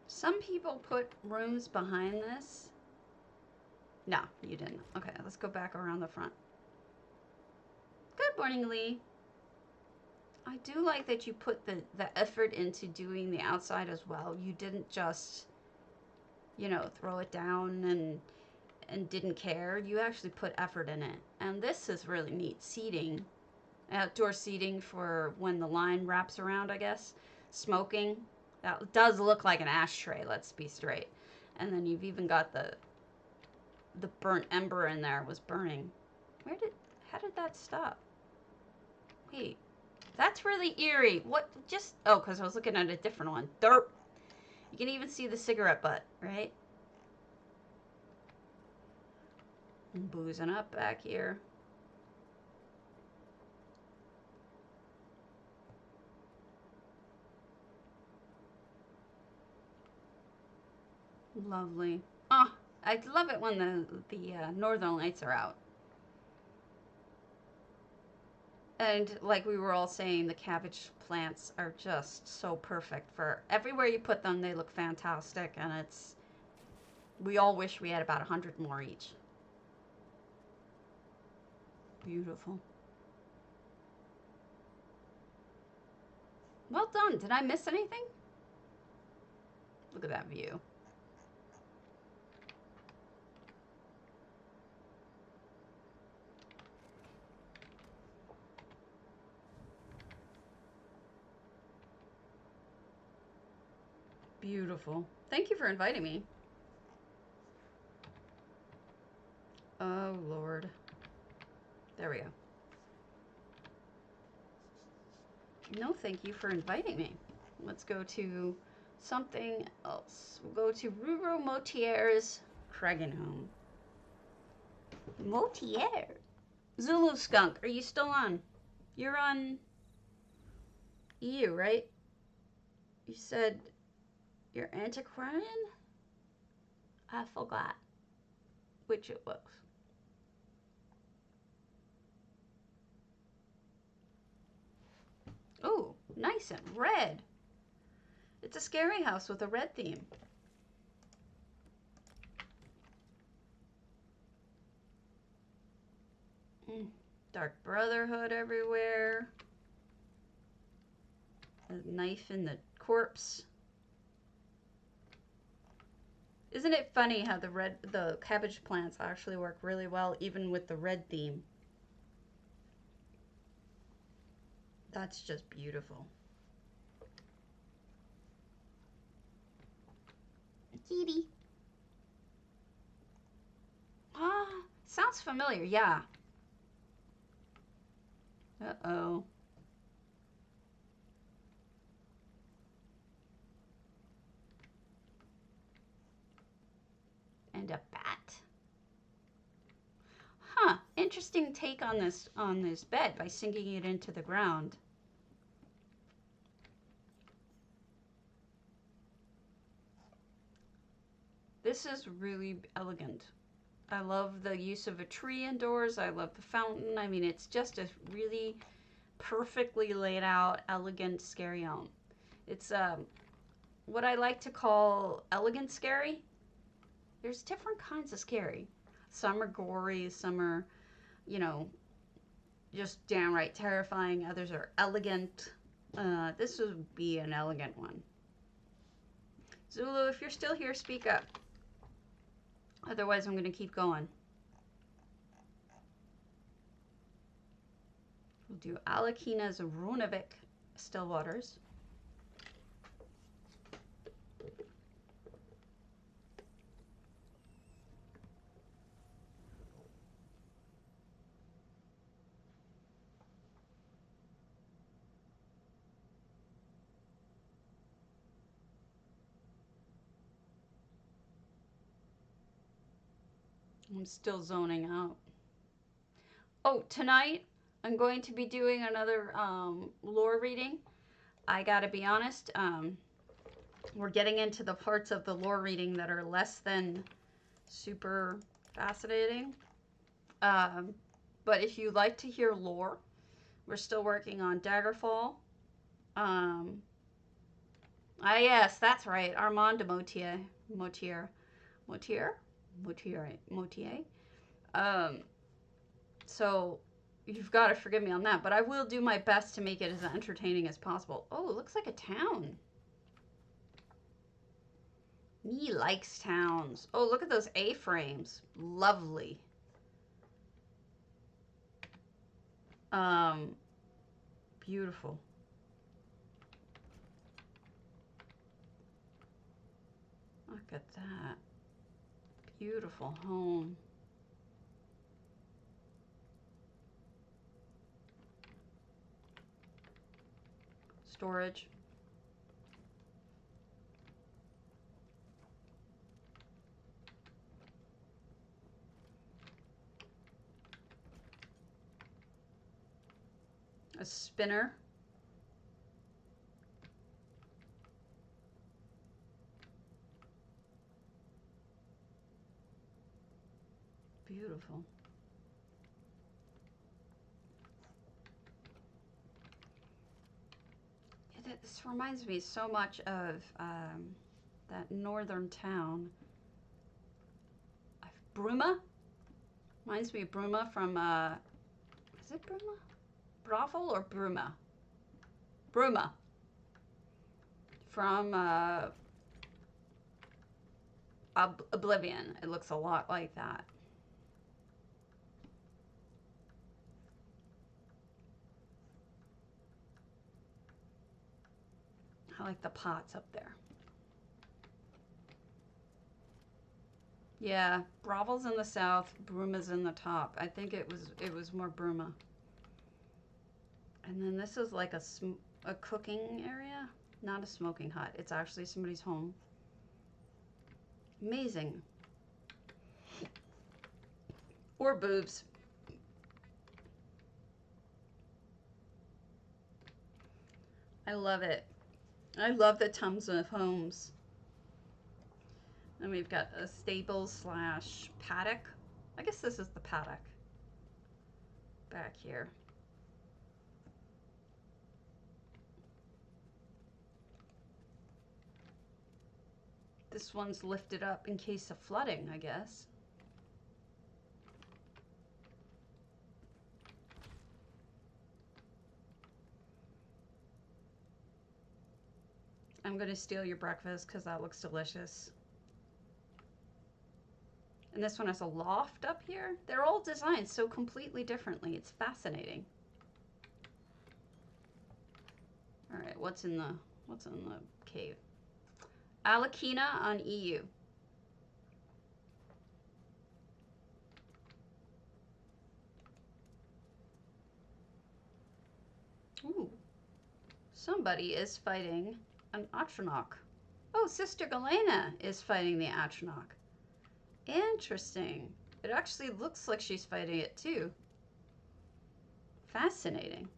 Some people put rooms behind this. No, you didn't. Okay, let's go back around the front. Good morning, Lee. I do like that you put the effort into doing the outside as well. You didn't just, you know, throw it down and didn't care. You actually put effort in it. And this is really neat. Seating. Outdoor seating for when the line wraps around, I guess. Smoking. That does look like an ashtray, let's be straight. And then you've even got the burnt ember in there was burning. How did that stop? Wait, that's really eerie. What, oh, because I was looking at a different one. Derp. You can even see the cigarette butt, right? I'm boozing up back here. Lovely. Oh, I love it when the northern lights are out. And like we were all saying, the cabbage plants are just so perfect for everywhere you put them. They look fantastic, and we all wish we had about 100 more each. Beautiful. Well done. Did I miss anything? Look at that view. Beautiful. Thank you for inviting me. Oh, Lord. There we go. No, thank you for inviting me. Let's go to something else. We'll go to rurumotierre's kragenhome. Motierre. Zulu Skunk, are you still on? You're on EU, right? You said you're antiquarian? I forgot which it was. Oh, nice and red. It's a scary house with a red theme. Dark Brotherhood everywhere. A knife in the corpse. Isn't it funny how the cabbage plants actually work really well even with the red theme? That's just beautiful. Kitty. Ah, sounds familiar, yeah. Uh-oh. And a bat. Huh, interesting take on this bed by sinking it into the ground. This is really elegant. I love the use of a tree indoors. I love the fountain. I mean, it's just a really perfectly laid out, elegant, scary home. It's what I like to call elegant scary. There's different kinds of scary. Some are gory, some are, you know, just downright terrifying. Others are elegant. This would be an elegant one. Zulu, if you're still here, speak up. Otherwise, I'm going to keep going. We'll do alakina's Runavik stillwaters. I'm still zoning out. Oh, tonight I'm going to be doing another lore reading. I gotta be honest, we're getting into the parts of the lore reading that are less than super fascinating. But if you like to hear lore, we're still working on Daggerfall. Yes, that's right, Armand de Motier. So you've got to forgive me on that, but I will do my best to make it as entertaining as possible. Oh, it looks like a town. Me likes towns. Oh, look at those A-frames. Lovely. Beautiful. Look at that. Beautiful home. Storage. A spinner. Beautiful. This reminds me so much of that northern town. Bruma? Reminds me of Bruma from, is it Bruma? Brothel or Bruma? Bruma. From Oblivion. It looks a lot like that. I like the pots up there. Yeah, Brovel's in the south, Bruma's in the top. I think it was more Bruma. And then this is like a cooking area, not a smoking hut. It's actually somebody's home. Amazing. Or boobs. I love it. I love the tons of homes. And we've got a stable slash paddock. I guess this is the paddock. Back here. This one's lifted up in case of flooding, I guess. I'm going to steal your breakfast because that looks delicious. And this one has a loft up here. They're all designed so completely differently. It's fascinating. All right, what's in the cave? Alakina on EU. Ooh. Somebody is fighting an Atronach. Oh, Sister Galena is fighting the Atronach. Interesting. It actually looks like she's fighting it too. Fascinating.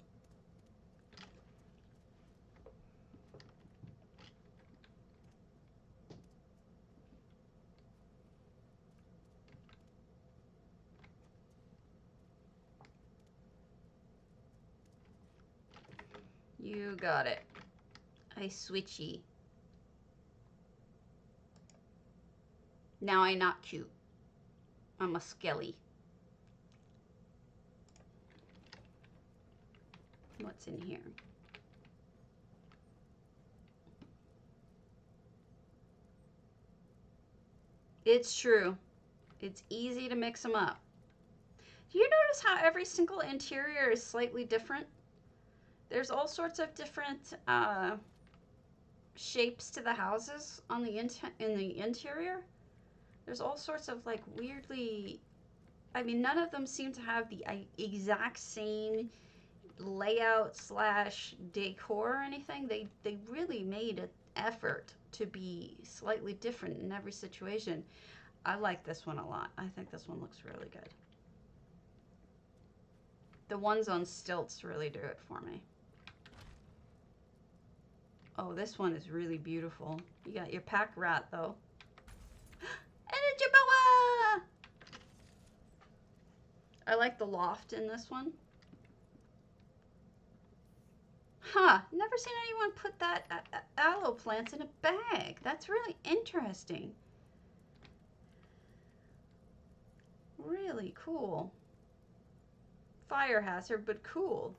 You got it. I switchy. Now I not cute. I'm a skelly. What's in here? It's true. It's easy to mix them up. Do you notice how every single interior is slightly different? There's all sorts of different shapes to the houses on the in the interior. There's all sorts of like weirdly, I mean, none of them seem to have the exact same layout slash decor or anything. They really made an effort to be slightly different in every situation. I like this one a lot. I think this one looks really good. The ones on stilts really do it for me. Oh, this one is really beautiful. You got your pack rat, though. And a Jaboa! I like the loft in this one. Huh, never seen anyone put that aloe plants in a bag. That's really interesting. Really cool. Fire hazard, but cool.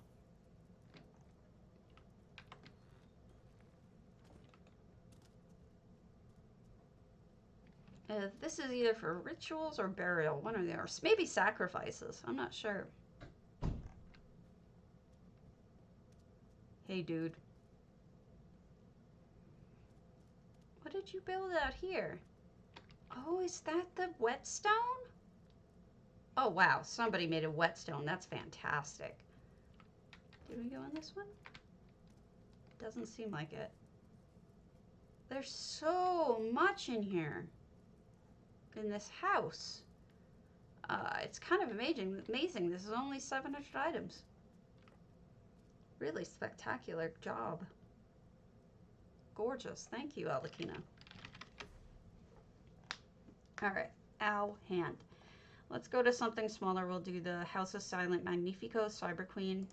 This is either for rituals or burial, one or the other. Maybe sacrifices, I'm not sure. Hey, dude. What did you build out here? Oh, is that the whetstone? Oh, wow. Somebody made a whetstone. That's fantastic. Did we go in this one? Doesn't seem like it. There's so much in here. In this house. It's kind of amazing. This is only 700 items. Really spectacular job. Gorgeous. Thank you, Alakina. All right. Ow, hand. Let's go to something smaller. We'll do the House of Silent Magnifico, Cyber Queen.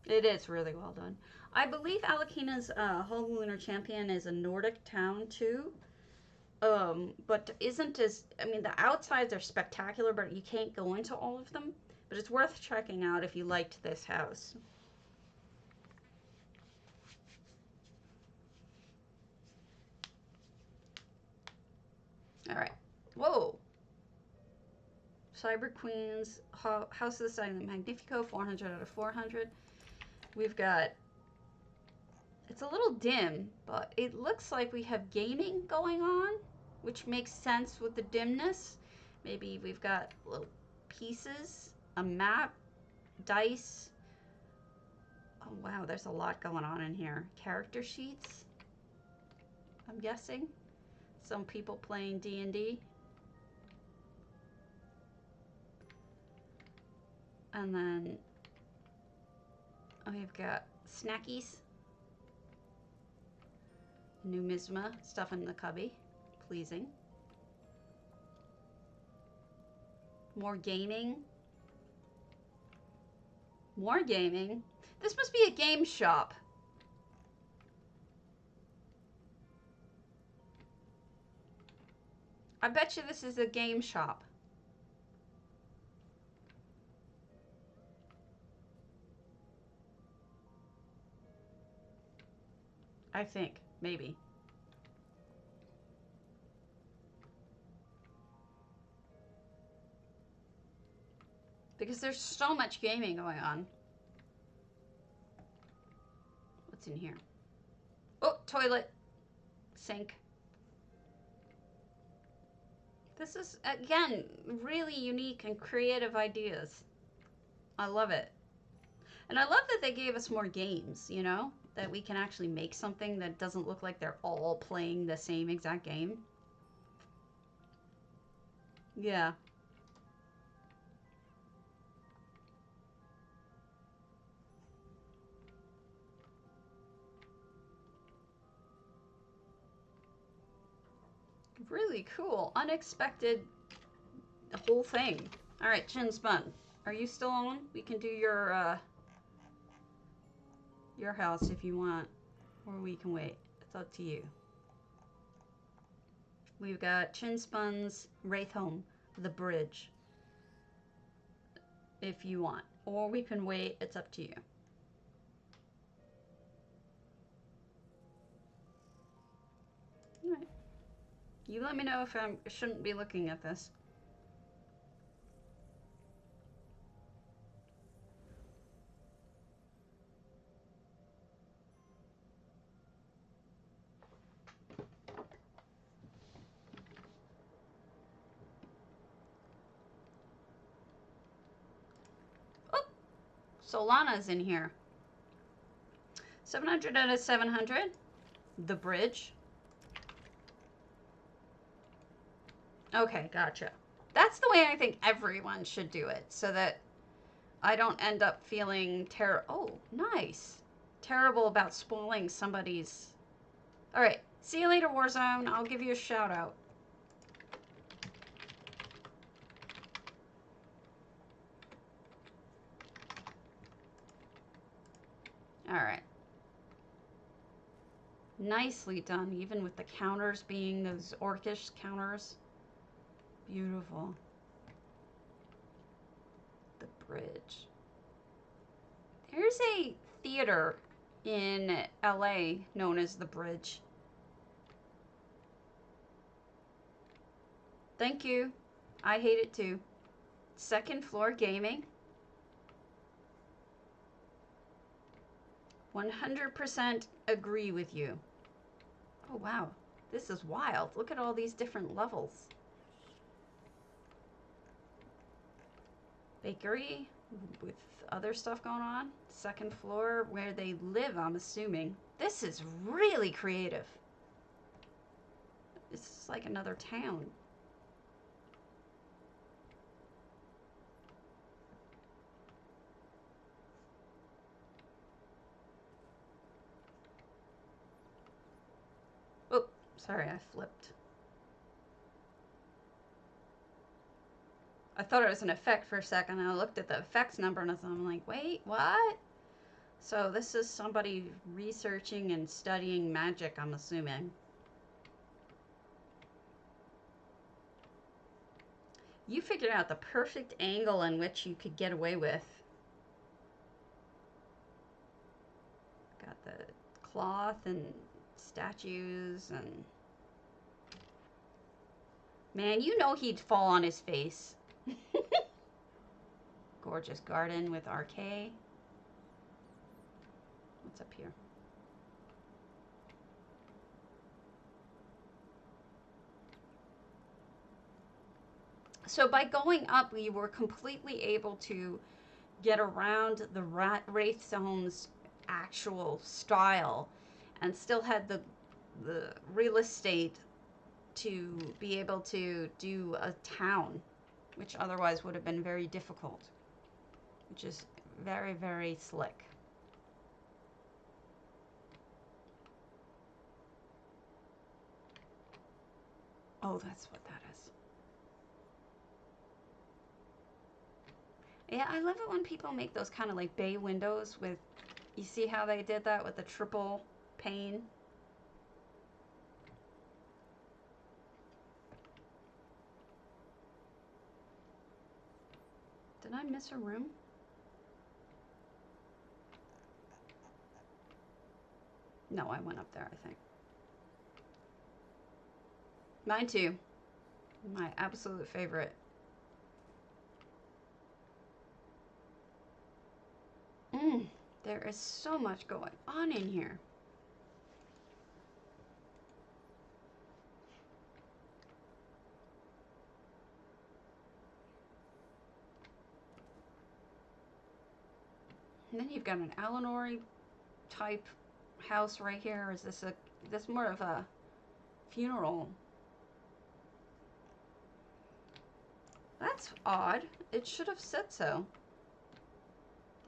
It is really well done. I believe Alakina's Holy Lunar Champion is a Nordic town too. But isn't as, I mean, the outsides are spectacular, but you can't go into all of them. But it's worth checking out if you liked this house. All right. Whoa. Cyber Queens, House of the Silent Magnifico, 400 out of 400. We've got, it's a little dim, but it looks like we have gaming going on, which makes sense with the dimness. Maybe we've got little pieces, a map, dice. Oh wow, there's a lot going on in here. Character sheets, I'm guessing. Some people playing D&D. And then we've got snackies, numisma, stuff in the cubby, pleasing. More gaming. More gaming. This must be a game shop. I bet you this is a game shop. I think, maybe. Because there's so much gaming going on. What's in here? Oh, toilet. Sink. This is, again, really unique and creative ideas. I love it. And I love that they gave us more games, you know? That we can actually make something that doesn't look like they're all playing the same exact game. Yeah. Really cool. Unexpected whole thing. All right, Chinspun. Are you still on? We can do your house if you want, or we can wait. It's up to you. We've got Chinspun's wraithhome, the bridge, if you want, or we can wait. It's up to you. All right. You let me know if I shouldn't be looking at this. Oh, Solana's in here. 700 out of 700. The bridge? Okay, gotcha. That's the way I think everyone should do it, so that I don't end up feeling oh, nice. Terrible about spoiling somebody's... All right, see you later, Warzone. I'll give you a shout out. All right. Nicely done, even with the counters being those orcish counters. Beautiful. The bridge. There's a theater in LA known as the Bridge. Thank you. I hate it too. Second floor gaming. 100% agree with you. Oh wow, this is wild. Look at all these different levels. Bakery with other stuff going on. Second floor where they live, I'm assuming. This is really creative. It's like another town. Oh, sorry, I flipped. I thought it was an effect for a second, and I looked at the effects number, and I'm like, wait, what? So this is somebody researching and studying magic, I'm assuming. You figured out the perfect angle in which you could get away with. Got the cloth and statues and... Man, you know he'd fall on his face. Gorgeous garden with arcade. What's up here? So by going up, we were completely able to get around the wraithhome's actual style and still had the real estate to be able to do a town, which otherwise would have been very difficult, which is very, very slick. Oh, that's what that is. Yeah, I love it when people make those kind of like bay windows with, you see how they did that with the triple pane? Did I miss a room? No, I went up there, I think. Mine too. My absolute favorite. There is so much going on in here. And then you've got an Eleanor type house right here. Is this more of a funeral? That's odd. It should have said so.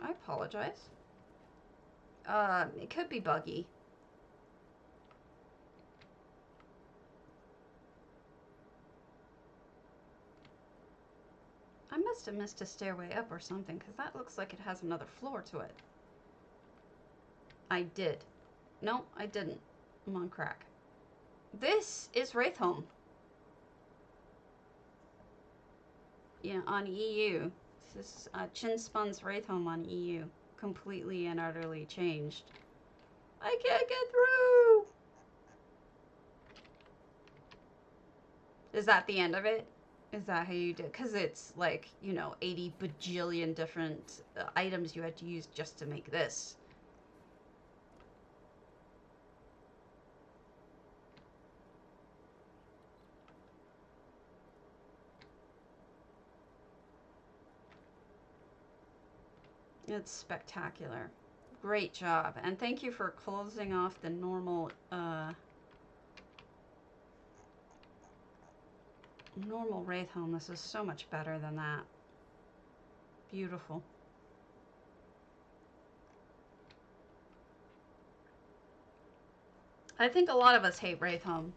I apologize. It could be buggy. I must have missed a stairway up or something, because that looks like it has another floor to it. I did. No, I didn't. I'm on crack. This is wraithhome. Yeah, on EU. This is Chinspun's wraithhome on EU. Completely and utterly changed. I can't get through! Is that the end of it? Is that how you did? Because it's like, you know, 80 bajillion different items you had to use just to make this. It's spectacular. Great job. And thank you for closing off the normal, normal wraithhome. This is so much better than that. Beautiful. I think a lot of us hate wraithhome,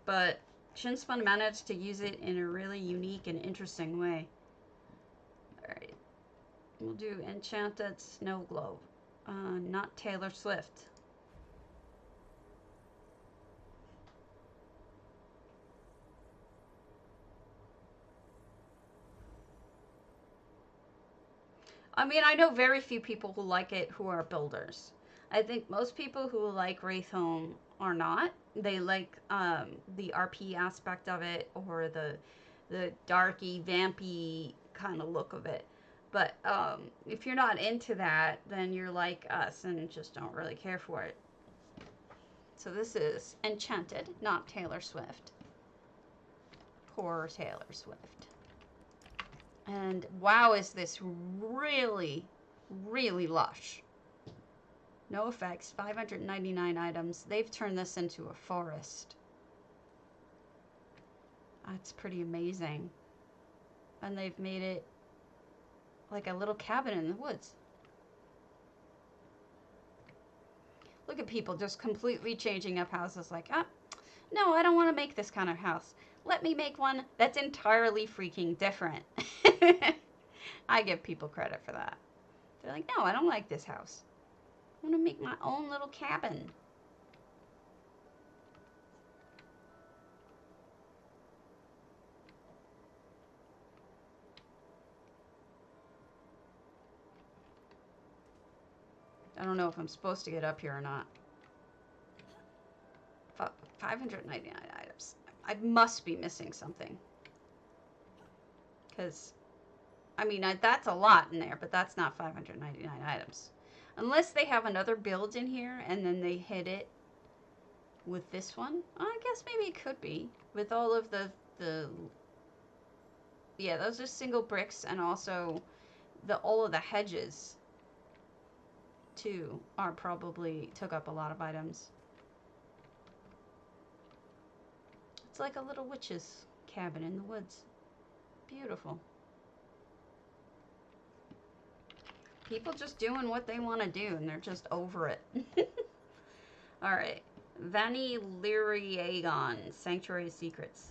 but Chinspun managed to use it in a really unique and interesting way. Alright. We'll do Enchanted Snow Globe. NotTaylorSwift. I mean, I know very few people who like it who are builders. I think most people who like wraithhome are not. They like the RP aspect of it, or the darky, vampy kind of look of it. But if you're not into that, then you're like us and just don't really care for it. So this is Enchanted, not Taylor Swift. Poor Taylor Swift. And wow, is this really, really lush. No effects, 599 items. They've turned this into a forest. That's pretty amazing. And they've made it like a little cabin in the woods. Look at people just completely changing up houses like, no, I don't want to make this kind of house. Let me make one that's entirely freaking different. I give people credit for that. They're like, no, I don't like this house. I want to make my own little cabin. I don't know if I'm supposed to get up here or not. 599 items. I must be missing something. Because, I mean, that's a lot in there, but that's not 599 items. Unless they have another build in here and then they hit it with this one. I guess maybe it could be. With all of the yeah, those are single bricks, and also all of the hedges too are probably took up a lot of items. It's like a little witch's cabin in the woods. Beautiful. People just doing what they want to do, and they're just over it. Alright. VanIliriagon, Sanctuary Secrets.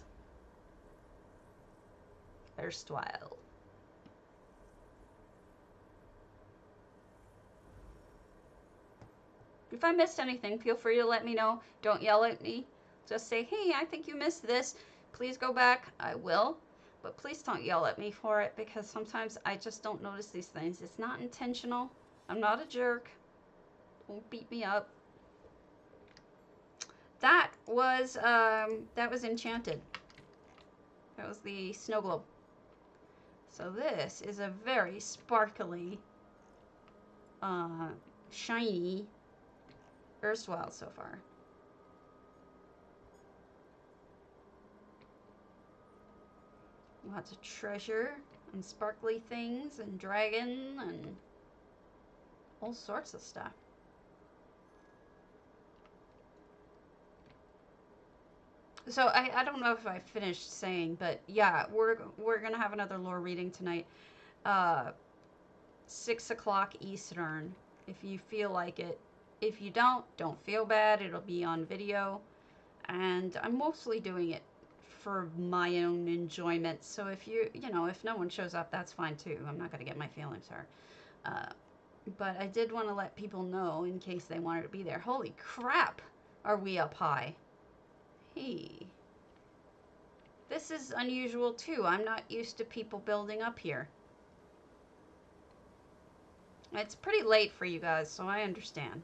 Erstwhile. If I missed anything, feel free to let me know. Don't yell at me. Just say, hey, I think you missed this. Please go back. I will. But please don't yell at me for it, because sometimes I just don't notice these things. It's not intentional. I'm not a jerk. Don't beat me up. That was Enchanted. That was the snow globe. So this is a very sparkly, shiny erstwhile so far. Lots of treasure and sparkly things and dragon and all sorts of stuff. So I don't know if I finished saying, but yeah, we're gonna have another lore reading tonight, 6 o'clock Eastern, if you feel like it. If you don't feel bad. It'll be on video, and I'm mostly doing it for my own enjoyment. So if if no one shows up, that's fine too. I'm not gonna get my feelings hurt. But I did want to let people know in case they wanted to be there. Holy crap, are we up high? Hey. This is unusual too. I'm not used to people building up here. It's pretty late for you guys, so I understand.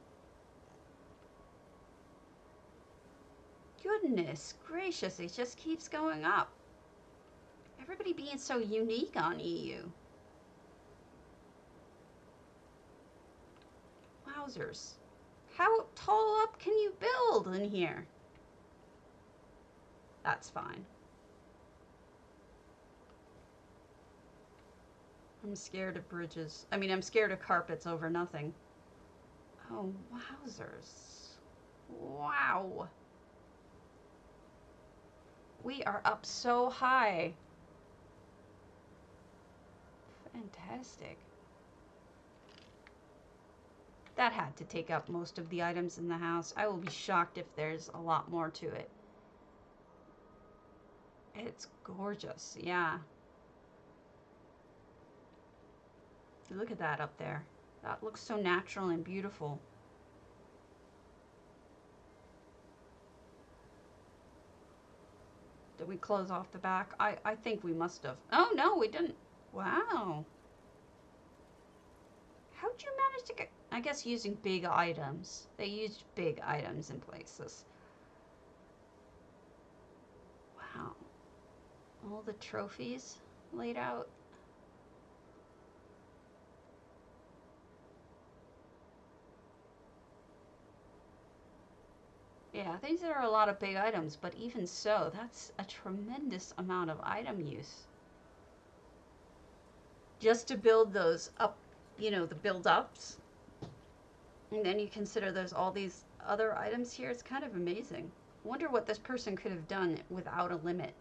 Goodness gracious, it just keeps going up. Everybody being so unique on EU. Wowzers. How tall up can you build in here? That's fine. I'm scared of bridges. I mean, I'm scared of carpets over nothing. Oh, wowzers. Wow. We are up so high. Fantastic. That had to take up most of the items in the house. I will be shocked if there's a lot more to it. It's gorgeous, yeah. Look at that up there. That looks so natural and beautiful. Did we close off the back? I think we must have. Oh, no, we didn't. Wow. How'd you manage to get... I guess using big items. They used big items in places. Wow. All the trophies laid out. Yeah, these are a lot of big items, but even so, that's a tremendous amount of item use. Just to build those up, you know, the build-ups. And then you consider there's all these other items here. It's kind of amazing. I wonder what this person could have done without a limit.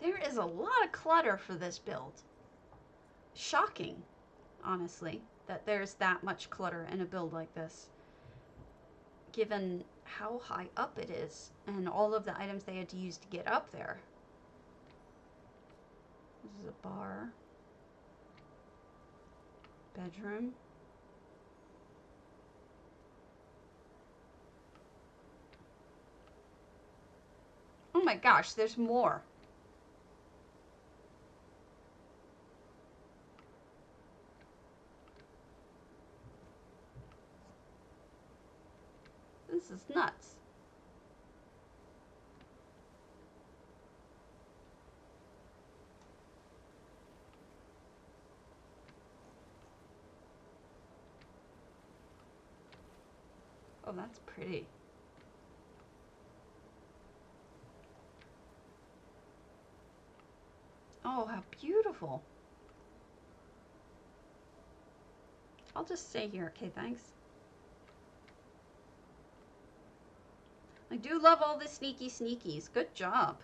There is a lot of clutter for this build. Shocking, honestly, that there's that much clutter in a build like this, given how high up it is and all of the items they had to use to get up there. This is a bar. Bedroom. Oh my gosh, there's more. This is nuts. Oh, that's pretty. Oh, how beautiful. I'll just stay here. Okay, thanks. I do love all the sneaky sneakies. Good job.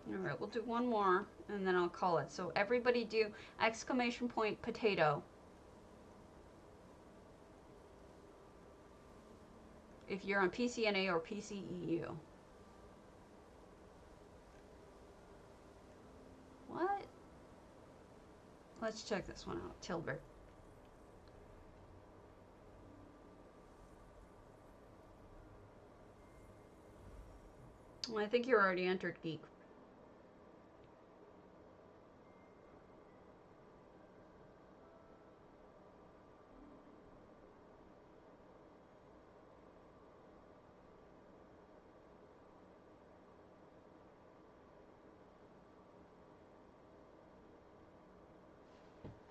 All right, we'll do one more and then I'll call it. So everybody do exclamation point potato. If you're on PCNA or PCEU. What? Let's check this one out. Tilbert. Well, I think you're already entered, Geek.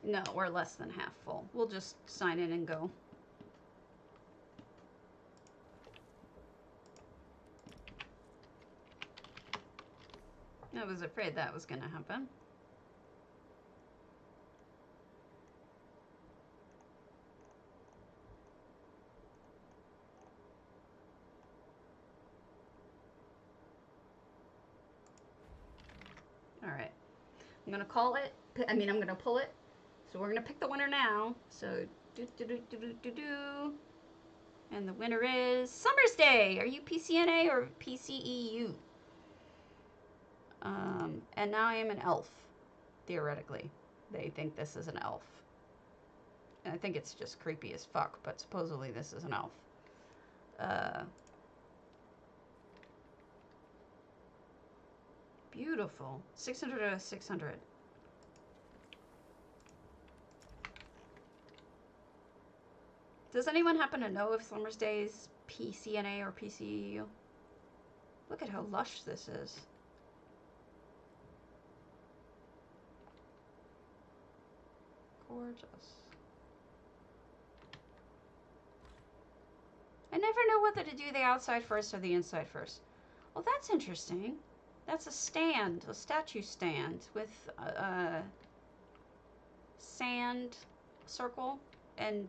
No, we're less than half full. We'll just sign in and go. I was afraid that was going to happen. All right. I'm going to call it. I'm going to pull it. So we're going to pick the winner now. So, do. And the winner is Summer's Day. Are you PCNA or PCEU? And now I am an elf, theoretically. They think this is an elf. And I think it's just creepy as fuck, but supposedly this is an elf. Beautiful. 600 out of 600. Does anyone happen to know if Summer's Day is PCNA or PCEU? Look at how lush this is. Gorgeous. I never know whether to do the outside first or the inside first. Well, that's interesting. That's a stand, a statue stand with a sand circle and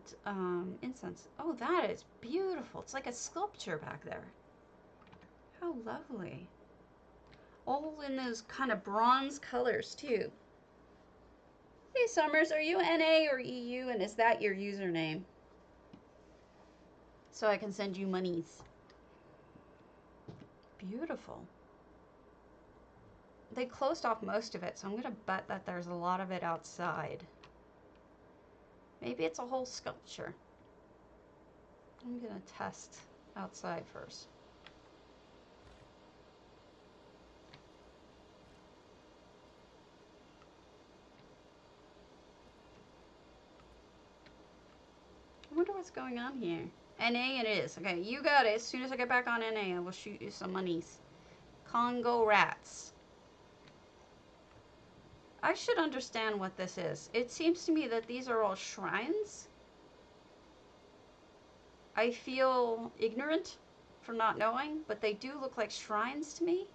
incense. Oh, that is beautiful. It's like a sculpture back there. How lovely. All in those kind of bronze colors, too. Hey, Summers, are you NA or EU, and is that your username? So I can send you monies. Beautiful. They closed off most of it, so I'm going to bet that there's a lot of it outside. Maybe it's a whole sculpture. I'm going to test outside first. I wonder what's going on here. NA it is. Okay, you got it. As soon as I get back on NA, I will shoot you some monies. Congo rats. I should understand what this is. It seems to me that these are all shrines. I feel ignorant for not knowing, but they do look like shrines to me.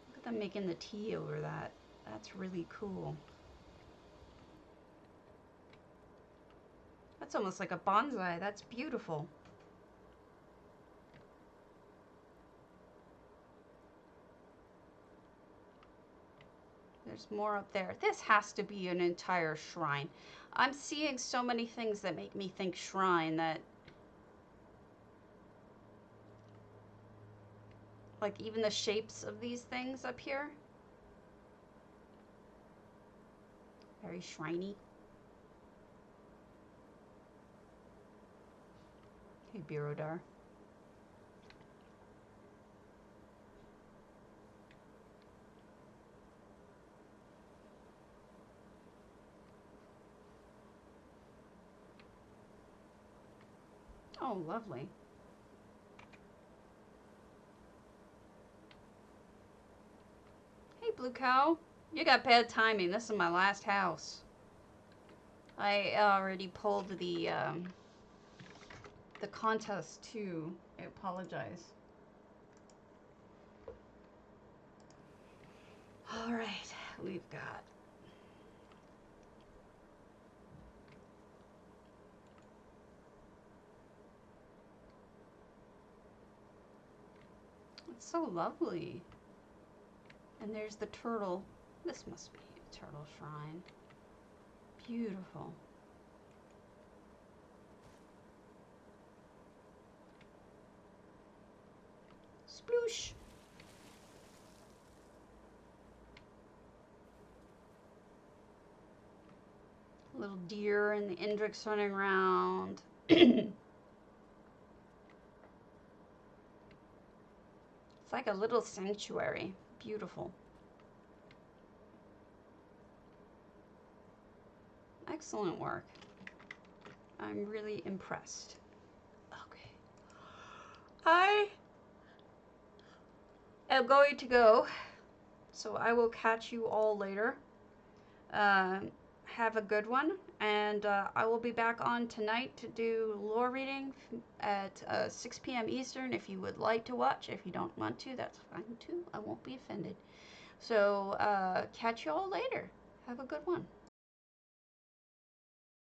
Look at them making the tea over that. That's really cool. That's almost like a bonsai. That's beautiful. There's more up there. This has to be an entire shrine. I'm seeing so many things that make me think shrine that... Like even the shapes of these things up here. Very shriny. Hey, Birodar. Oh, lovely. Hey, Blue Cow. You got bad timing. This is my last house. I already pulled the contest too. I apologize. All right, we've got... It's so lovely. And there's the turtle. This must be a turtle shrine. Beautiful. Sploosh. Little deer and the Indrix running around. It's like a little sanctuary. Beautiful. Excellent work. I'm really impressed. Okay. I am going to go, so I will catch you all later. Have a good one, and I will be back on tonight to do lore reading at 6 p.m. Eastern if you would like to watch. If you don't want to, that's fine too. I won't be offended. So catch you all later. Have a good one.